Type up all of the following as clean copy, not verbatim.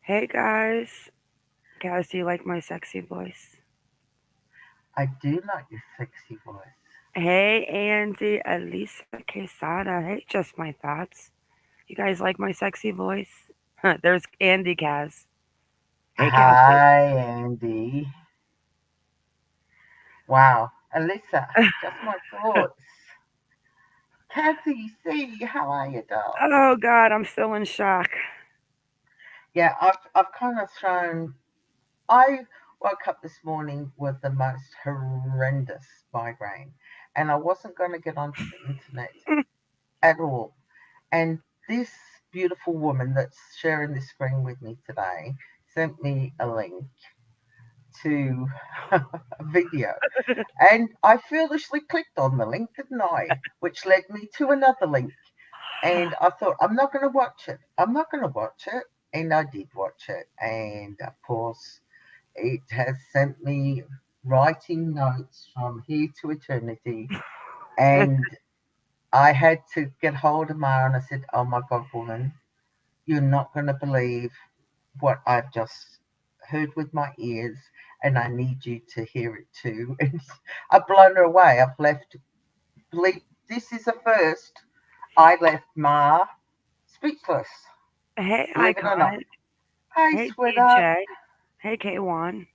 Hey guys. Guys, do you like my sexy voice? I do like your sexy voice. Hey Andy, Elisa, Quesada. Hey, just my thoughts. You guys like my sexy voice? There's Andy Kaz. Hey Cassie. Hi, Andy. Wow. Alyssa, just my thoughts. Kathy, see, how are you, doll? Oh God, I'm still in shock. Yeah, I've kind of thrown. I woke up this morning with the most horrendous migraine, and I wasn't going to get onto the internet at all. And this beautiful woman that's sharing this screen with me today sent me a link to a video. And I foolishly clicked on the link, didn't I? Which led me to another link. And I thought, I'm not going to watch it. I'm not going to watch it. And I did watch it. And of course, it has sent me writing notes from here to eternity. And I had to get hold of Mara and I said, oh my God, woman, you're not going to believe what I've just heard with my ears, and I need you to hear it too. And I've blown her away. I've left. Believe this is a first. I left Ma speechless. Hey Believe it or not. Icon. Hey, Hey sweetheart. DJ. Hey K1.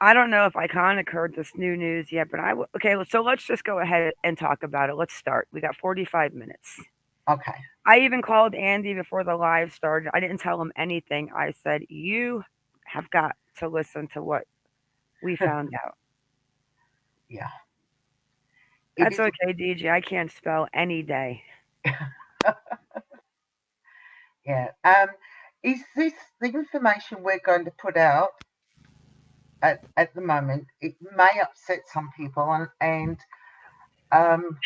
I don't know if Iconic heard this new news yet, but okay. So let's just go ahead and talk about it. Let's start. We got 45 minutes. Okay. I even called Andy before the live started. I didn't tell him anything. I said, "You have got to listen to what we found out." Yeah. It That's is. okay, DJ. I can't spell any day. Yeah. Is this the information we're going to put out at the moment? It may upset some people, and um,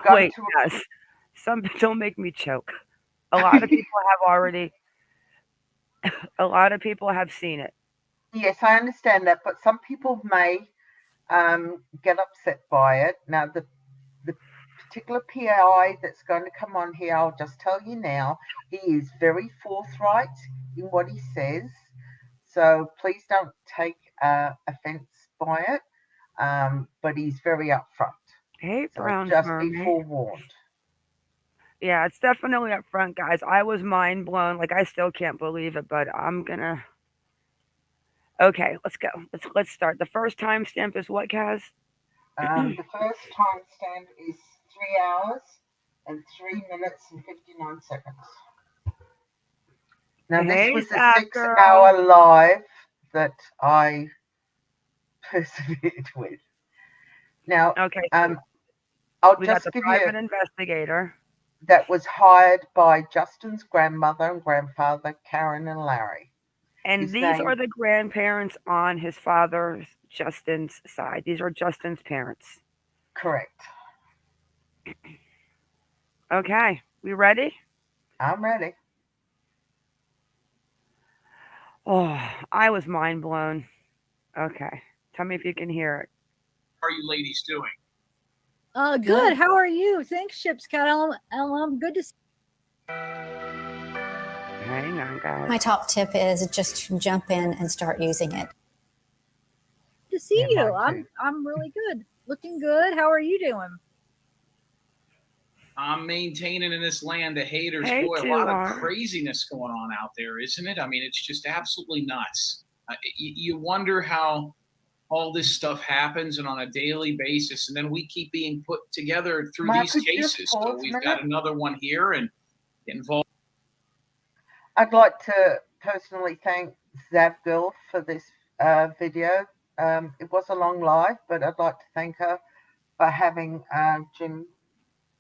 going Wait, to. yes. Some don't make me choke. A lot of people have already. A lot of people have seen it. Yes, I understand that, but some people may get upset by it. Now, the particular PI that's going to come on here, I'll just tell you now, he is very forthright in what he says. So please don't take offense by it, but he's very upfront. Hey, So Brown just be Mermaid. forewarned. Yeah, it's definitely up front, guys. I was mind blown. Like I still can't believe it, but I'm gonna. Okay, let's go. Let's start. The first timestamp is what, Kaz? The first timestamp is 3 hours and 3 minutes and 59 seconds. Now, this Hey, was a Zap six girl. hour live that I persevered with. Now, Okay, so um, I'll we got the just give you private investigator, that was hired by Justin's grandmother and grandfather, Karen and Larry. and His these name, are the grandparents on his father's Justin's side. These are Justin's parents. correct. Okay, we ready? I'm ready. Oh, I was mind blown. Okay, tell me if you can hear it. How are you ladies doing? Good. Good. How are you? Thanks, Ship's Cat. Good to see Hang on, guys. My top tip is just jump in and start using it. Yeah, you. mine too. I'm really good. Looking good. How are you doing? I'm maintaining in this land of haters. Hey, Boy, a lot of 2R. craziness going on out there, isn't it? I mean, it's just absolutely nuts. You wonder how all this stuff happens and on a daily basis, and then we keep being put together through Mark, these could you just cases. So pause a we've minute? got another one here and involved. I'd like to personally thank Zavgirl for this video. It was a long live, but I'd like to thank her for having Jim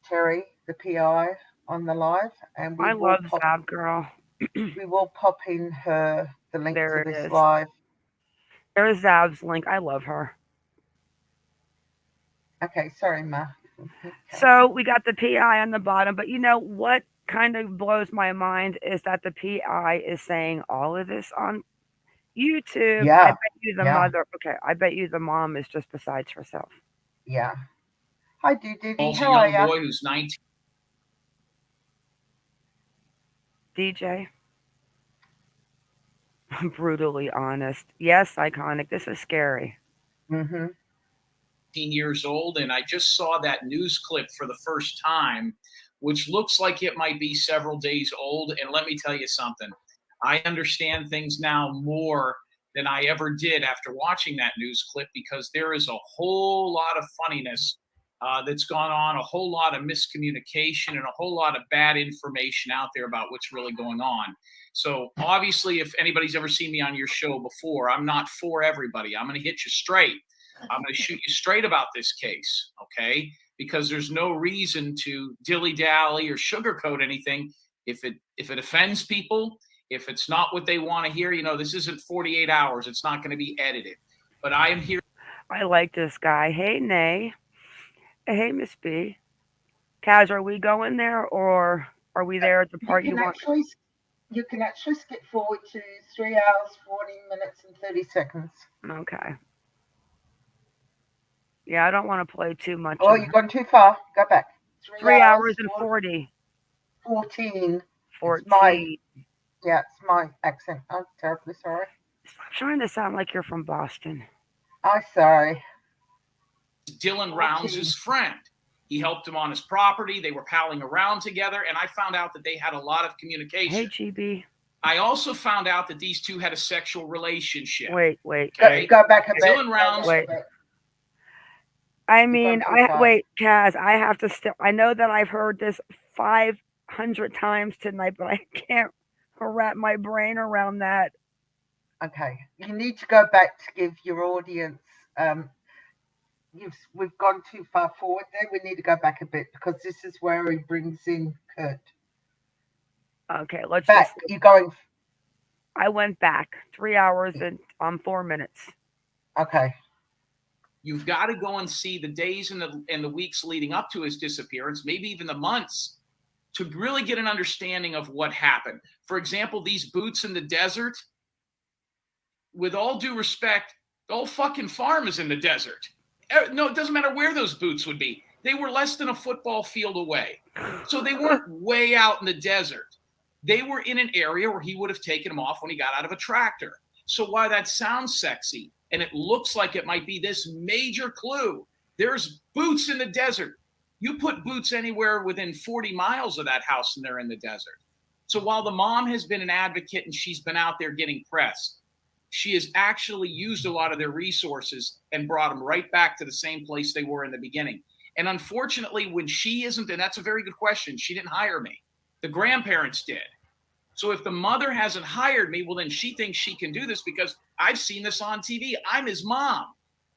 Terry, the PI, on the live, and I love Zap girl. we will pop in her the link There to it this is. live. There's Zab's link. I love her. Okay, sorry, Ma. So we got the PI on the bottom, but you know what kind of blows my mind is that the PI is saying all of this on YouTube. I Yeah, bet you the yeah, mother, okay, I bet you the mom is just besides herself. yeah. Hi, Didi. A How are young ya? boy who's 19. DJ, Brutally honest. Yes, iconic. This is scary. Mm-hmm. years old, and I just saw that news clip for the first time, which looks like it might be several days old. And let me tell you something, I understand things now more than I ever did after watching that news clip, because there is a whole lot of funniness that's gone on, a whole lot of miscommunication, and a whole lot of bad information out there about what's really going on. So obviously, if anybody's ever seen me on your show before, I'm not for everybody. I'm going to hit you straight. I'm going to shoot you straight about this case, okay? Because there's no reason to dilly-dally or sugarcoat anything. If it offends people, if it's not what they want to hear, this isn't 48 hours. It's not going to be edited. But I am here. I like this guy. Hey, Nay. Hey, Miss B. Kaz, are we going there, or are we there at the part you want? You can actually skip forward to 3 hours, 40 minutes, and 30 seconds. Okay. Yeah, I don't want to play too much. Oh, you've gone too far. Go back. 3 hours and 40. 14. 14. It's my accent. I'm terribly sorry. Stop trying to sound like you're from Boston. I'm sorry. Dylan Rounds' friend. He helped him on his property. They were palling around together, and I found out that they had a lot of communication. Hey, GB. I also found out that these two had a sexual relationship. Wait. Okay? Go back a bit. Dylan Rounds. Wait. I mean, wait, Kaz, I have to still. I know that I've heard this 500 times tonight, but I can't wrap my brain around that. Okay, you need to go back to give your audience. We've gone too far forward there. We need to go back a bit, because this is where he brings in Kurt. Okay, let's back. You're going. I went back 3 hours and 4 minutes. Okay. You've got to go and see the days and the weeks leading up to his disappearance, maybe even the months, to really get an understanding of what happened. For example, these boots in the desert, with all due respect, the whole fucking farm is in the desert. No, it doesn't matter where those boots would be. They were less than a football field away. So they weren't way out in the desert. They were in an area where he would have taken them off when he got out of a tractor. So while that sounds sexy, and it looks like it might be this major clue, there's boots in the desert. You put boots anywhere within 40 miles of that house and they're in the desert. So while the mom has been an advocate and she's been out there getting press, she has actually used a lot of their resources and brought them right back to the same place they were in the beginning. And unfortunately, when she isn't, and that's a very good question, she didn't hire me. The grandparents did. So if the mother hasn't hired me, well, then she thinks she can do this because I've seen this on TV. I'm his mom.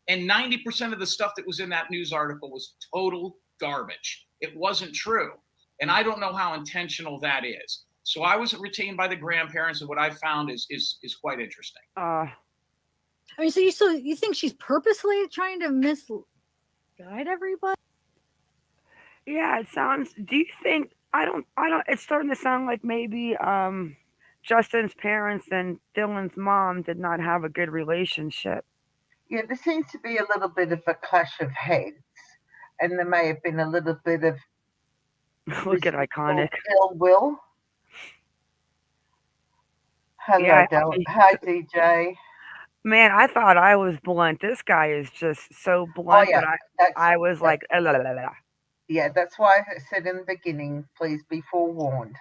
And 90% of the stuff that was in that news article was total garbage. It wasn't true. And I don't know how intentional that is. So I was retained by the grandparents, and what I found is quite interesting. I mean, so you think she's purposely trying to misguide everybody? Yeah, it sounds. Do you think? I don't. It's starting to sound like maybe Justin's parents and Dylan's mom did not have a good relationship. Yeah, there seems to be a little bit of a clash of heads, and there may have been a little bit of look at iconic ill will. Hello, yeah, hi, DJ. Man, I thought I was blunt. This guy is just so blunt that I was like, la, la, la, la. Yeah, that's why I said in the beginning, please be forewarned.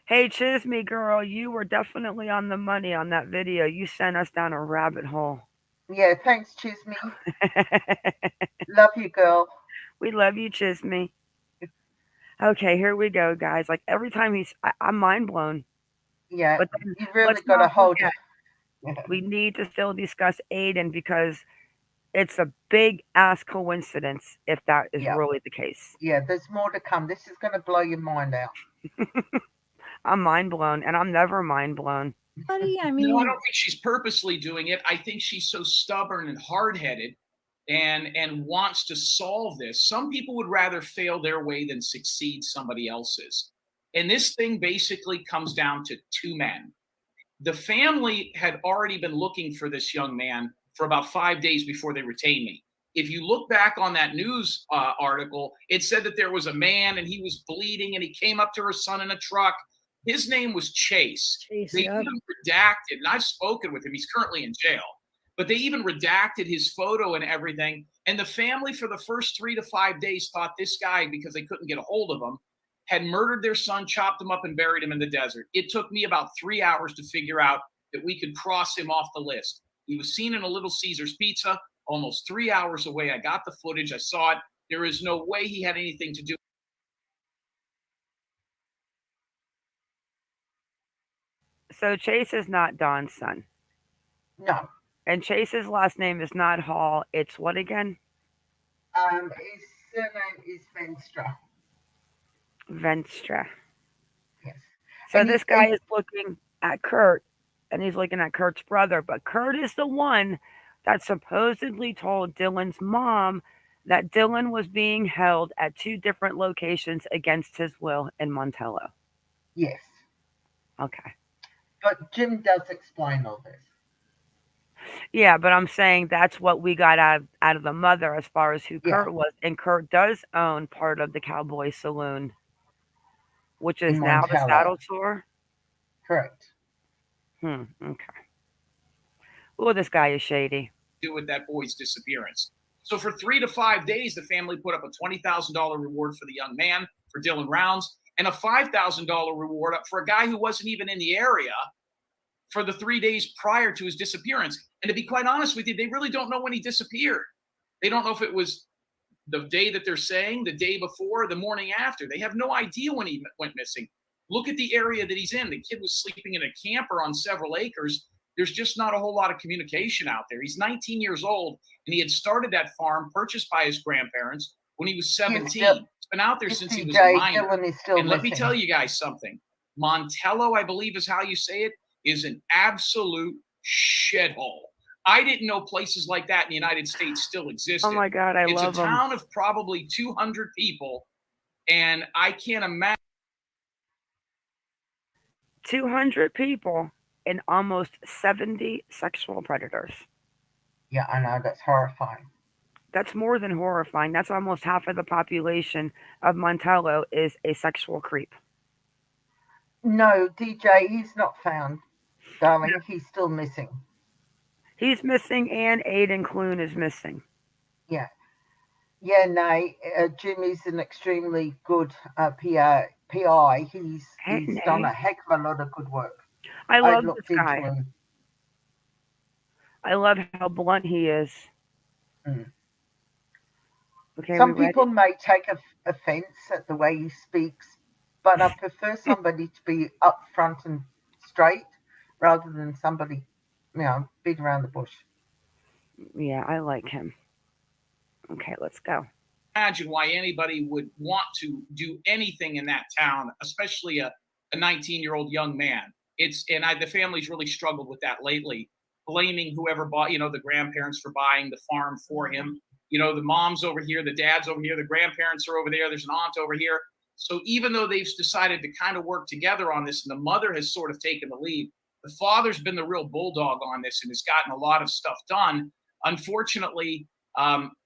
Hey, Chisme girl, you were definitely on the money on that video. You sent us down a rabbit hole. Yeah, thanks, Chisme. Love you, girl. We love you, Chisme. Okay, here we go, guys. Like every time I'm mind blown. Yeah, but then, you really got to hold it. We need to still discuss Aidan because it's a big ass coincidence if that is really the case. Yeah, there's more to come. This is going to blow your mind out. I'm mind blown, and I'm never mind blown. Buddy, I mean, no, I don't think she's purposely doing it. I think she's so stubborn and hard-headed and wants to solve this. Some people would rather fail their way than succeed somebody else's. And this thing basically comes down to two men. The family had already been looking for this young man for about 5 days before they retained me. If you look back on that news article, it said that there was a man and he was bleeding and he came up to her son in a truck. His name was Chase. Chase, They yep. even redacted, and I've spoken with him. He's currently in jail. But they even redacted his photo and everything. And the family for the first 3 to 5 days thought this guy, because they couldn't get a hold of him, had murdered their son, chopped him up, and buried him in the desert. It took me about 3 hours to figure out that we could cross him off the list. He was seen in a Little Caesars Pizza almost 3 hours away. I got the footage. I saw it. There is no way he had anything to do. So Chase is not Don's son. No. And Chase's last name is not Hall. It's what again? His surname is Venstra. Venstra. Yes. So And this guy is looking at Kurt, and he's looking at Kurt's brother. But Kurt is the one that supposedly told Dylan's mom that Dylan was being held at 2 different locations against his will in Montello. Yes. Okay. But Jim does explain all this. Yeah, but I'm saying that's what we got out of the mother as far as who Kurt was. And Kurt does own part of the Cowboy Saloon, which is In now the Montello. Saddle Store. Correct. Okay. Well, this guy is shady. Do with that boy's disappearance. So for 3 to 5 days, the family put up a $20,000 reward for the young man, for Dylan Rounds, and a $5,000 reward up for a guy who wasn't even in the area for the 3 days prior to his disappearance. And to be quite honest with you, they really don't know when he disappeared. They don't know if it was the day that they're saying, the day before, the morning after. They have no idea when he went missing. Look at the area that he's in. The kid was sleeping in a camper on several acres. There's just not a whole lot of communication out there. He's 19 years old, and he had started that farm purchased by his grandparents when he was 17. He's been out there since he was a minor. And let me tell you guys something. Montello, I believe is how you say it, is an absolute shithole. I didn't know places like that in the United States still existed. Oh my God, I love them. It's a town of probably 200 people, and I can't imagine. 200 people and almost 70 sexual predators. Yeah, I know. That's horrifying. That's more than horrifying. That's almost half of the population of Montello is a sexual creep. No, DJ, he's not found, darling. He's still missing. He's missing, and Aidan Clune is missing. Yeah. Yeah, no, Jim is an extremely good PI. He's done a heck of a lot of good work. I love this guy. I love how blunt he is. Okay, some people may take offense at the way he speaks, but I prefer somebody to be upfront and straight rather than somebody, beat around the bush. Yeah, I like him. Okay, let's go. Imagine why anybody would want to do anything in that town, especially a 19-year-old young man. The family's really struggled with that lately, blaming whoever bought, the grandparents for buying the farm for him. The mom's over here, the dad's over here, the grandparents are over there, there's an aunt over here. So even though they've decided to kind of work together on this, and the mother has sort of taken the lead, the father's been the real bulldog on this and has gotten a lot of stuff done. Unfortunately,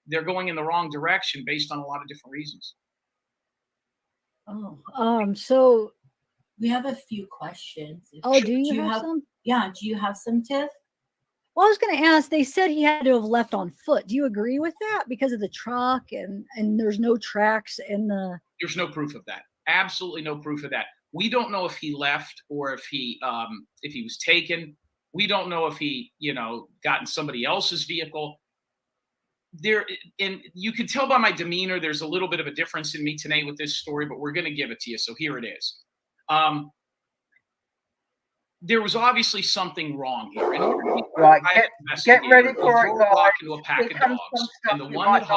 they're going in the wrong direction based on a lot of different reasons. So we have a few questions. Do you have some? Yeah, do you have some, Tiff? Well, I was going to ask, they said he had to have left on foot. Do you agree with that? Because of the truck and there's no tracks in the... There's no proof of that. Absolutely no proof of that. We don't know if he left or if he was taken. We don't know if he, got in somebody else's vehicle. And you can tell by my demeanor, there's a little bit of a difference in me today with this story, but we're going to give it to you. So here it is. There was obviously something wrong here. Right. Get ready for it, guys. Into a pack of dogs. And the one that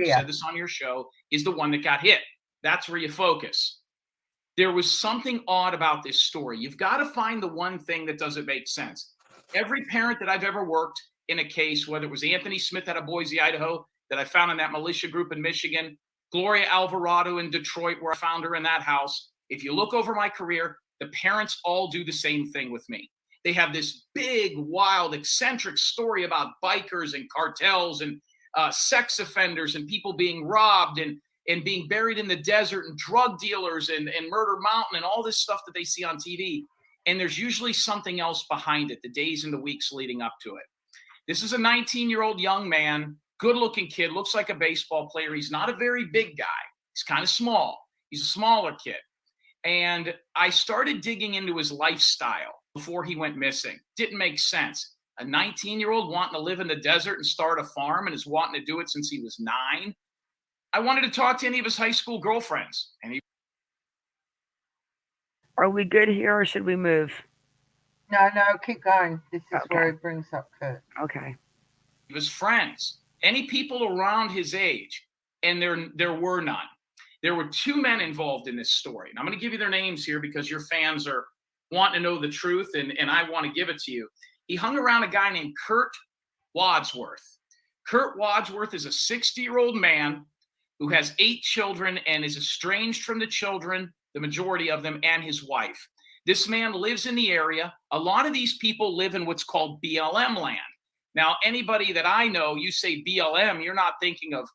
said this on your show is the one that got hit. That's where you focus. There was something odd about this story. You've got to find the one thing that doesn't make sense. Every parent that I've ever worked in a case, whether it was Anthony Smith out of Boise, Idaho, that I found in that militia group in Michigan, Gloria Alvarado in Detroit, where I found her in that house. If you look over my career, the parents all do the same thing with me. They have this big, wild, eccentric story about bikers and cartels and sex offenders and people being robbed. And and being buried in the desert and drug dealers and Murder Mountain and all this stuff that they see on TV. And there's usually something else behind it, the days and the weeks leading up to it. This is a 19-year-old young man, good-looking kid, looks like a baseball player. He's not a very big guy. He's kind of small. He's a smaller kid. And I started digging into his lifestyle before he went missing. Didn't make sense. A 19-year-old wanting to live in the desert and start a farm and is wanting to do it since he was 9. I wanted to talk to any of his high school girlfriends. And he Are we good here or should we move? No, keep going. This is Okay. where he brings up Kurt. Okay. was friends, any people around his age, and there were none. There were 2 men involved in this story. And I'm going to give you their names here because your fans are wanting to know the truth, and I want to give it to you. He hung around a guy named Kurt Wadsworth. Kurt Wadsworth is a 60-year-old man who has 8 children and is estranged from the children, the majority of them, and his wife. This man lives in the area. A lot of these people live in what's called BLM land. Now, anybody that I know, you say BLM, you're not thinking of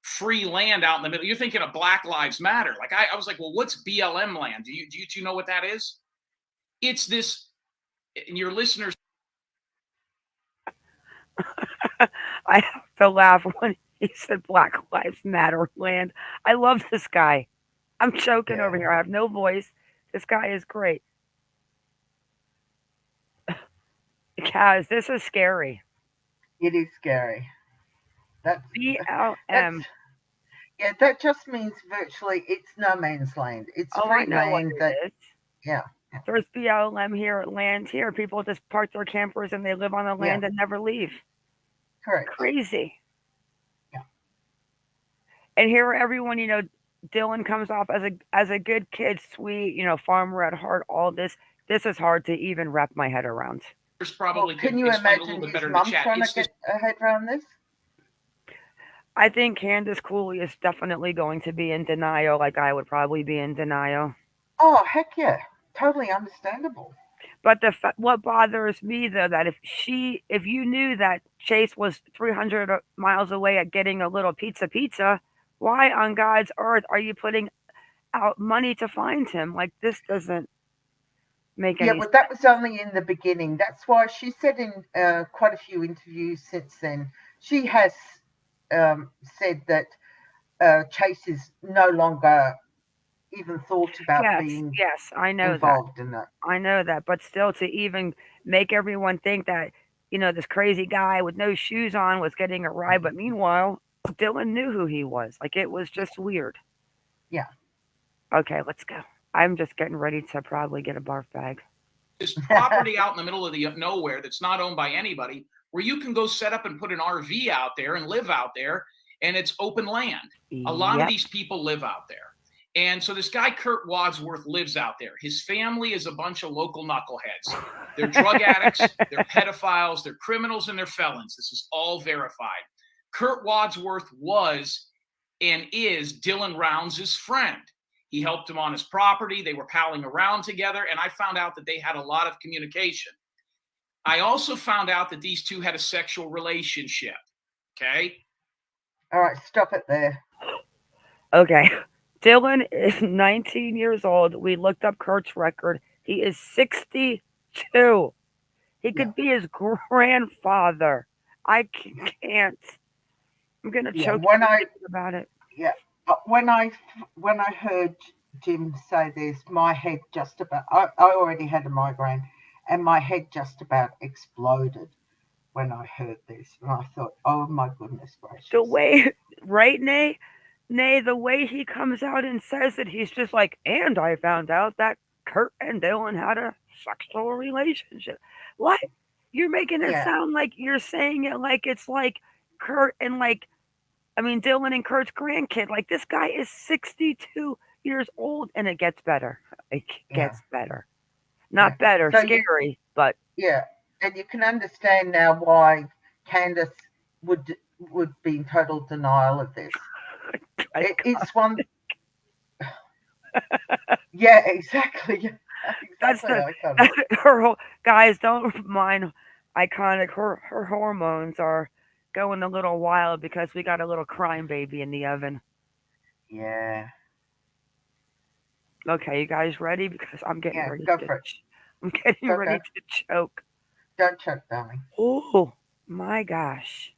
free land out in the middle. You're thinking of Black Lives Matter. Like I was like, well, what's BLM land? Do you know what that is? It's this, and your listeners. I have to laugh when he said Black Lives Matter land. I love this guy. I'm choking over here. I have no voice. This guy is great. Kaz, this is scary. It is scary. That's BLM. yeah, that just means virtually it's no man's land. It's free I know land. what it is. Yeah. There's BLM here, land here. People just park their campers and they live on the land and never leave. Correct. Crazy. Yeah. And here everyone, Dylan comes off as a good kid, sweet, farmer at heart, all this. This is hard to even wrap my head around. Probably can you imagine his mum trying to get her head around this? I think Candice Cooley is definitely going to be in denial, like I would probably be in denial. Oh, heck yeah. Totally understandable. But what bothers me, though, that if you knew that Chase was 300 miles away at getting a little pizza, why on God's earth are you putting out money to find him? Like, this doesn't make any sense. Yeah, but that was only in the beginning. That's why she said in quite a few interviews since then, she has said that Chase is no longer even thought about being I know involved in that. I know that, but still, to even make everyone think that this crazy guy with no shoes on was getting a ride, but meanwhile Dylan knew who he was. Like, it was just weird. Yeah. Okay, let's go. I'm just getting ready to probably get a barf bag. This property out in the middle of the nowhere that's not owned by anybody, where you can go set up and put an RV out there and live out there, and it's open land. A lot of these people live out there. And so this guy, Kurt Wadsworth, lives out there. His family is a bunch of local knuckleheads. They're drug addicts, they're pedophiles, they're criminals, and they're felons. This is all verified. Kurt Wadsworth was and is Dylan Rounds' friend. He helped him on his property. They were palling around together, and I found out that they had a lot of communication. I also found out that these two had a sexual relationship. Okay? All right, stop it there. Okay. Dylan is 19 years old. We looked up Kurt's record. He is 62. He could be his grandfather. I can't. I'm gonna choke about it. Yeah. When I heard Jim say this, my head just about. I already had a migraine, and my head just about exploded when I heard this, and I thought, oh my goodness gracious. The way, right, Nay? Nay, the way he comes out and says it, he's just like, and I found out that Kurt and Dylan had a sexual relationship. What? You're making it sound like you're saying it like it's like Kurt and Dylan and Kurt's grandkid. Like, this guy is 62 years old, and it gets better. It gets better. Not better, so scary, but. Yeah, and you can understand now why Candice would be in total denial of this. It's one. Yeah, exactly. That's her whole, guys. Don't mind Iconic. Her hormones are going a little wild because we got a little crime baby in the oven. Yeah. Okay, you guys ready? Because I'm getting Yeah. ready Go to. for it. I'm getting Go, ready go. to choke. Don't choke, darling. Oh my gosh,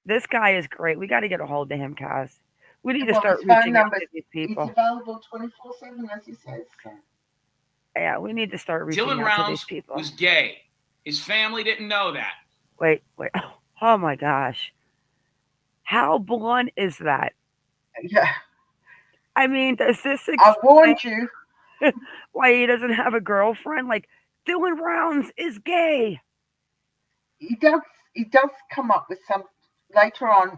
this guy is great. We got to get a hold of him, Kaz. We need to Well, start his phone reaching out number to these is people. available 24/7, as he says. So. Yeah, we need to start reaching Dylan out to these Rounds people. was gay. His family didn't know that. Wait, wait. Oh my gosh, how blunt is that? Yeah. I mean, does this I explain warned you. why he doesn't have a girlfriend? Like, Dylan Rounds is gay. He does. He does come up with some later on.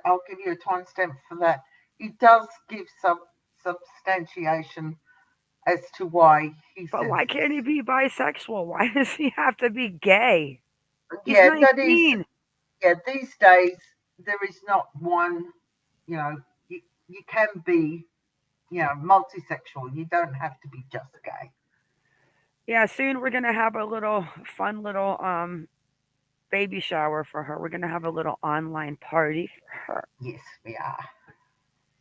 I'll give you a timestamp for that. He does give some substantiation as to why he But says why this. can't he be bisexual? Why does he have to be gay? He's Yeah, that is. 19. Yeah, these days there is not one. You know, you can be, multisexual. You don't have to be just gay. Yeah, soon we're gonna have a little fun little baby shower for her. We're gonna have a little online party for her. Yes, we are.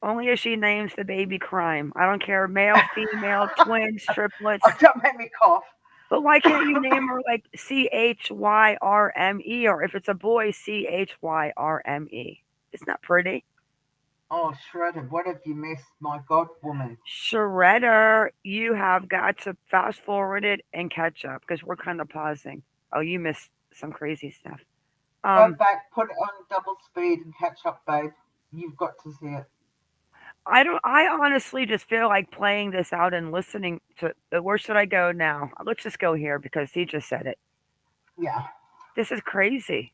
Only if she names the baby Crime. I don't care, male, female, twins, triplets. Oh, don't make me cough. But why can't you name her like Chyrme, or if it's a boy, Chyrme? Isn't that pretty? Oh, Shredder, what have you missed, my God, woman? Shredder, you have got to fast forward it and catch up because we're kind of pausing. Oh, you missed some crazy stuff. Go Um, back, put it on double speed and catch up, babe. You've got to see it. I don't. I honestly just feel like playing this out and listening to. Where should I go now? Let's just go here because he just said it. Yeah. This is crazy.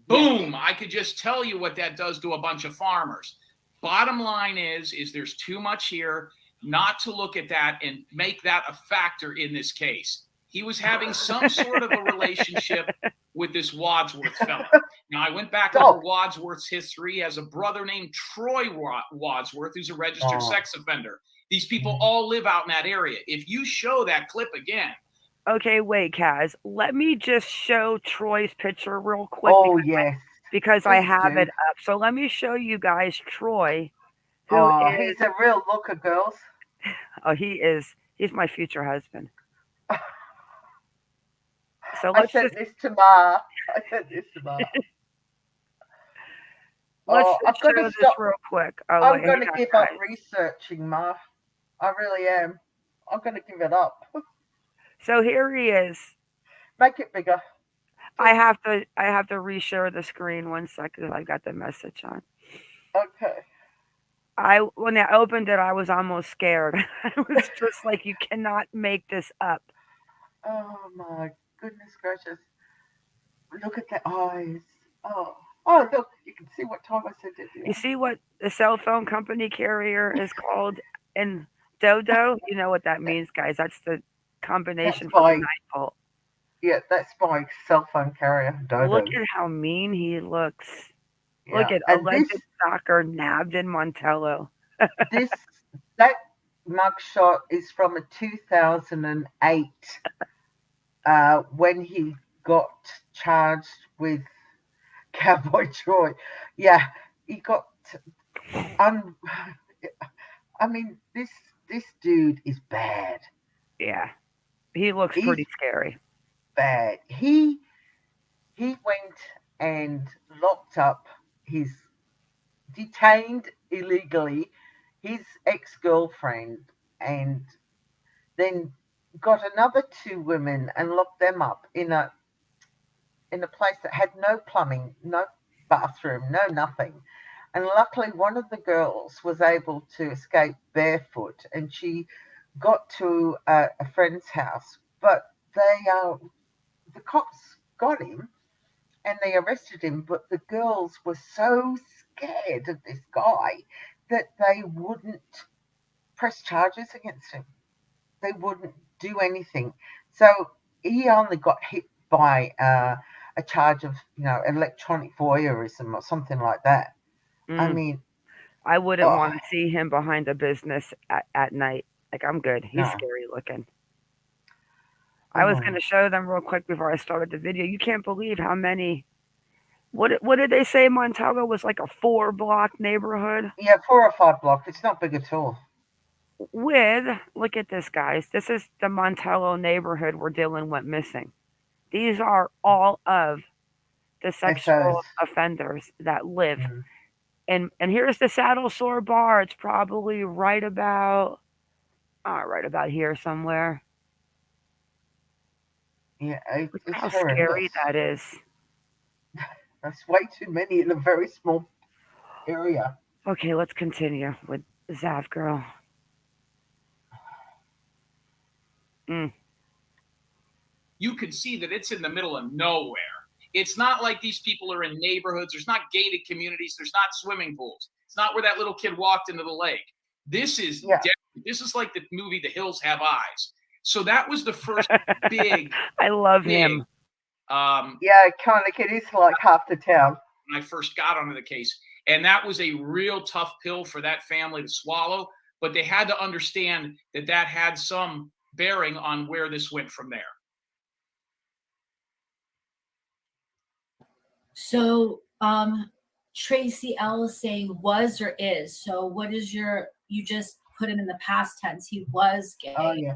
Boom! I could just tell you what that does to a bunch of farmers. Bottom line is there's too much here not to look at that and make that a factor in this case. He was having some sort of a relationship with this Wadsworth fella. Now, I went back over Wadsworth's history. He has a brother named Troy Wadsworth, who's a registered sex offender. These people all live out in that area. If you show that clip again. Okay, wait, Kaz. Let me just show Troy's picture real quick Oh, yes. because I Please have do. it up. So let me show you guys Troy, who Oh, is. he's a real looker, girls. Oh, he is. He's my future husband. So I let's sent just this to Ma. I sent this to Ma. let's Oh, just I've got show to this stop. real quick. Oh I'm wait, going hang to on, give up guys. researching, Ma. I really am. I'm going to give it up. So here he is. Make it bigger. I have to reshare the screen 1 second. I got the message on. Okay. When I opened it, I was almost scared. I was just like, you cannot make this up. Oh, my goodness gracious. Look at the eyes. Oh, look. You can see what time I sent it to you. You see what the cell phone company carrier is called in Dodo? You know what that means, guys. That's the combination for the 9-volt. Yeah, that's my cell phone carrier, Dodo. Look at how mean he looks. Yeah. Look at And alleged stalker nabbed in Montello. that mugshot is from a 2008 when he got charged with Cowboy Troy. Yeah, he got. I mean, this dude is bad. Yeah, he looks He's pretty scary. bad. He went and locked up his detained illegally his ex-girlfriend and then got another two women and locked them up in a place that had no plumbing, no bathroom, no nothing. And luckily one of the girls was able to escape barefoot and she got to a friend's house, but the cops got him and they arrested him, but the girls were so scared of this guy that they wouldn't press charges against him. They wouldn't do anything. So he only got hit by a charge of, electronic voyeurism or something like that. I mean, I wouldn't want to see him behind a business at night. Like, I'm good. He's no. scary looking. I was going to show them real quick before I started the video. You can't believe how many What did they say? Montello was like a 4-block neighborhood Yeah, 4 or 5 block. It's not big at all. with, look at this, guys. This is the Montello neighborhood where Dylan went missing. These are all of the SOs. sexual offenders that live. Mm. And here's the Saddle Sore Bar. It's probably right about here somewhere. Yeah, Look it's how horrendous. scary that is. That's way too many in a very small area. Okay, let's continue with Zav Girl. Mm. You could see that it's in the middle of nowhere. It's not like these people are in neighborhoods. There's not gated communities. There's not swimming pools. It's not where that little kid walked into the lake. This is Yeah. this is like the movie The Hills Have Eyes. So that was the first big. I love big, him. Yeah, kind of. It is like half the town. When I first got onto the case, and that was a real tough pill for that family to swallow. But they had to understand that that had some bearing on where this went from there. So, Tracy L is saying was or is. So, what is you just put him in the past tense. He was gay. Oh yeah.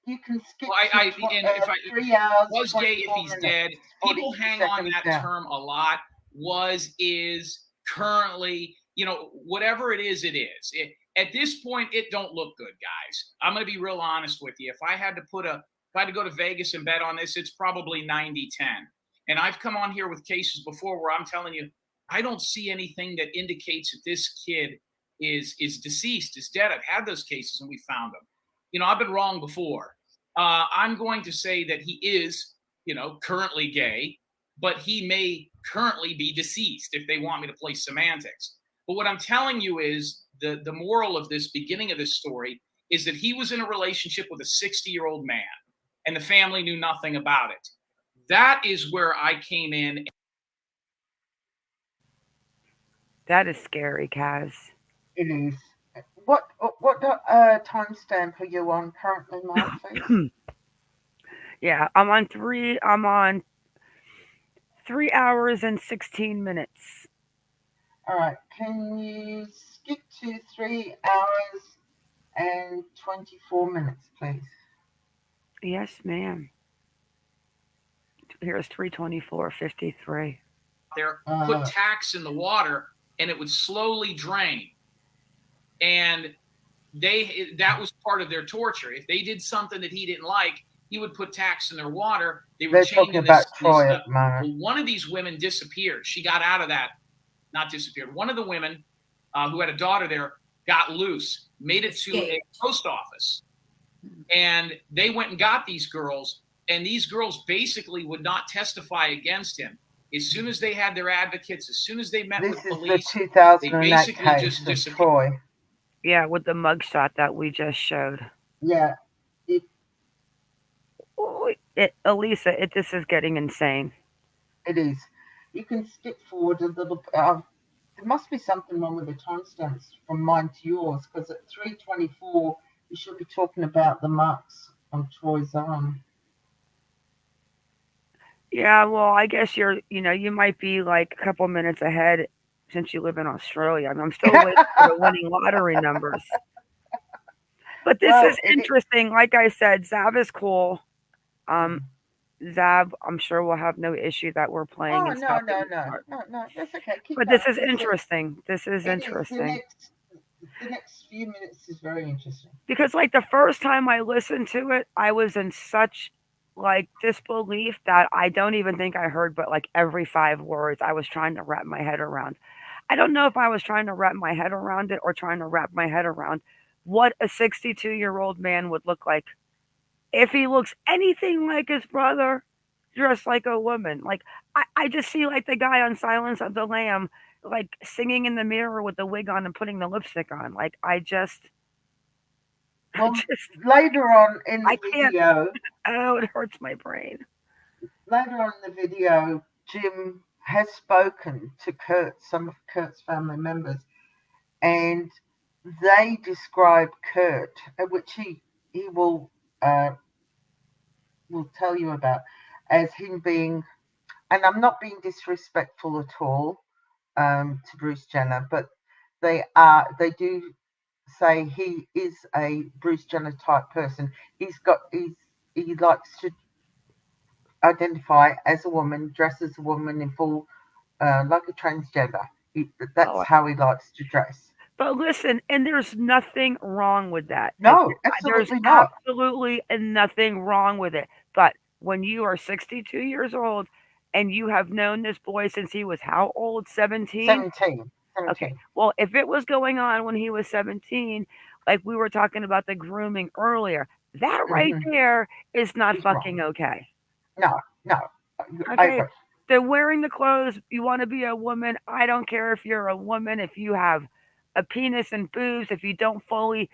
You can skip Well, to if I 3 hours. was gay if he's minutes, dead. People 42 hang on seconds that down. term a lot. Was, is, currently, whatever it is, it is. At this point, it don't look good, guys. I'm going to be real honest with you. If I had to go to Vegas and bet on this, it's probably 90-10. And I've come on here with cases before where I'm telling you, I don't see anything that indicates that this kid is deceased, is dead. I've had those cases and we found them. I've been wrong before. I'm going to say that he is, currently gay, but he may currently be deceased if they want me to play semantics. But what I'm telling you is the moral of this beginning of this story is that he was in a relationship with a 60-year-old man and the family knew nothing about it. That is where I came in. That is scary, Kaz. It is. What timestamp are you on currently, Mark? Yeah, I'm on 3 hours and 16 minutes. All right. Can you skip to 3 hours and 24 minutes, please? Yes, ma'am. Here's 3:24:53. There, put tacks in the water, and it would slowly drain. And that was part of their torture. If they did something that he didn't like, he would put tacks in their water. They were talking about Troy at the moment. Well, one of these women disappeared. She got out of that. Not disappeared. One of the women who had a daughter there got loose, made it to a post office. And they went and got these girls. And these girls basically would not testify against him. As soon as they had their advocates, as soon as they met with police, this is the 2008 they basically case just of disappeared. Troy. Yeah, with the mugshot that we just showed. Yeah. Elisa, this is getting insane. It is. You can skip forward a little. There must be something wrong with the timestamps from mine to yours, because at 3:24 you should be talking about the marks on Troy's arm. Yeah, well, I guess you might be like a couple minutes ahead since you live in Australia. I mean, I'm still waiting for the winning lottery numbers. But this is interesting. Like I said, Zav is cool. Zav, I'm sure we'll have no issue that we're playing. Oh, and no, stuff that's okay. Keep but going. this is interesting. This is interesting. The next few minutes is very interesting. Because like the first time I listened to it, I was in such like disbelief that I don't even think I heard but like every 5 words I was trying to wrap my head around. I don't know if I was trying to wrap my head around it or trying to wrap my head around what a 62-year-old man would look like if he looks anything like his brother, dressed like a woman. Like I just see like the guy on Silence of the Lamb, like singing in the mirror with the wig on and putting the lipstick on. Like later on in the video, it hurts my brain. Later on in the video, Jim has spoken to some of Kurt's family members, and they describe Kurt, which he will tell you about, as him being and I'm not being disrespectful at all to Bruce Jenner, but they do say he is a Bruce Jenner type person. He likes to identify as a woman, dress as a woman in full, like a transgender. That's Oh, how he likes to dress. but listen, and there's nothing wrong with that. No, There's absolutely not. absolutely nothing wrong with it. But when you are 62 years old and you have known this boy since he was how old? 17? 17. Okay. 17. Well, if it was going on when he was 17, like we were talking about the grooming earlier, that right Mm-hmm. there is not He's wrong. fucking okay. No, no. I Okay. agree. They're wearing the clothes. You want to be a woman. I don't care if you're a woman, if you have a penis and boobs, if you don't fully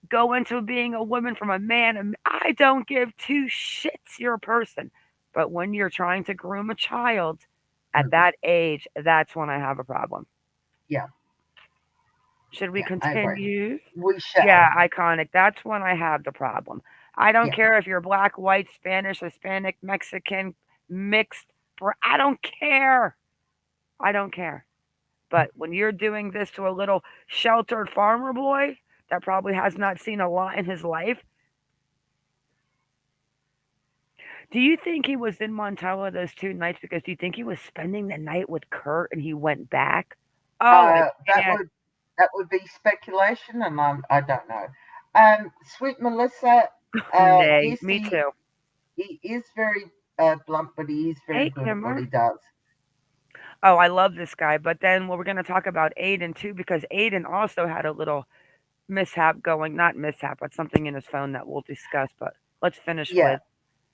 go into being a woman from a man. I don't give two shits. You're a person. But when you're trying to groom a child at Mm, that age, that's when I have a problem. yeah, Should we yeah, I agree. continue? We shall. Yeah, iconic. That's when I have the problem. I don't Yeah. care if you're black, white, Spanish, Hispanic, Mexican, mixed. I don't care. I don't care. But when you're doing this to a little sheltered farmer boy that probably has not seen a lot in his life, do you think he was in Montello those 2 nights because do you think he was spending the night with Kurt and he went back? Oh, Uh, that and would that would be speculation, and I don't know. Sweet Melissa, nay, yes, me too. he is very blunt, but he is very Hey, good at what Kimmer. he does. Oh, I love this guy. But then we're going to talk about Aidan too because Aidan also had a little mishap going, not mishap, but something in his phone that we'll discuss. But let's finish Yeah, with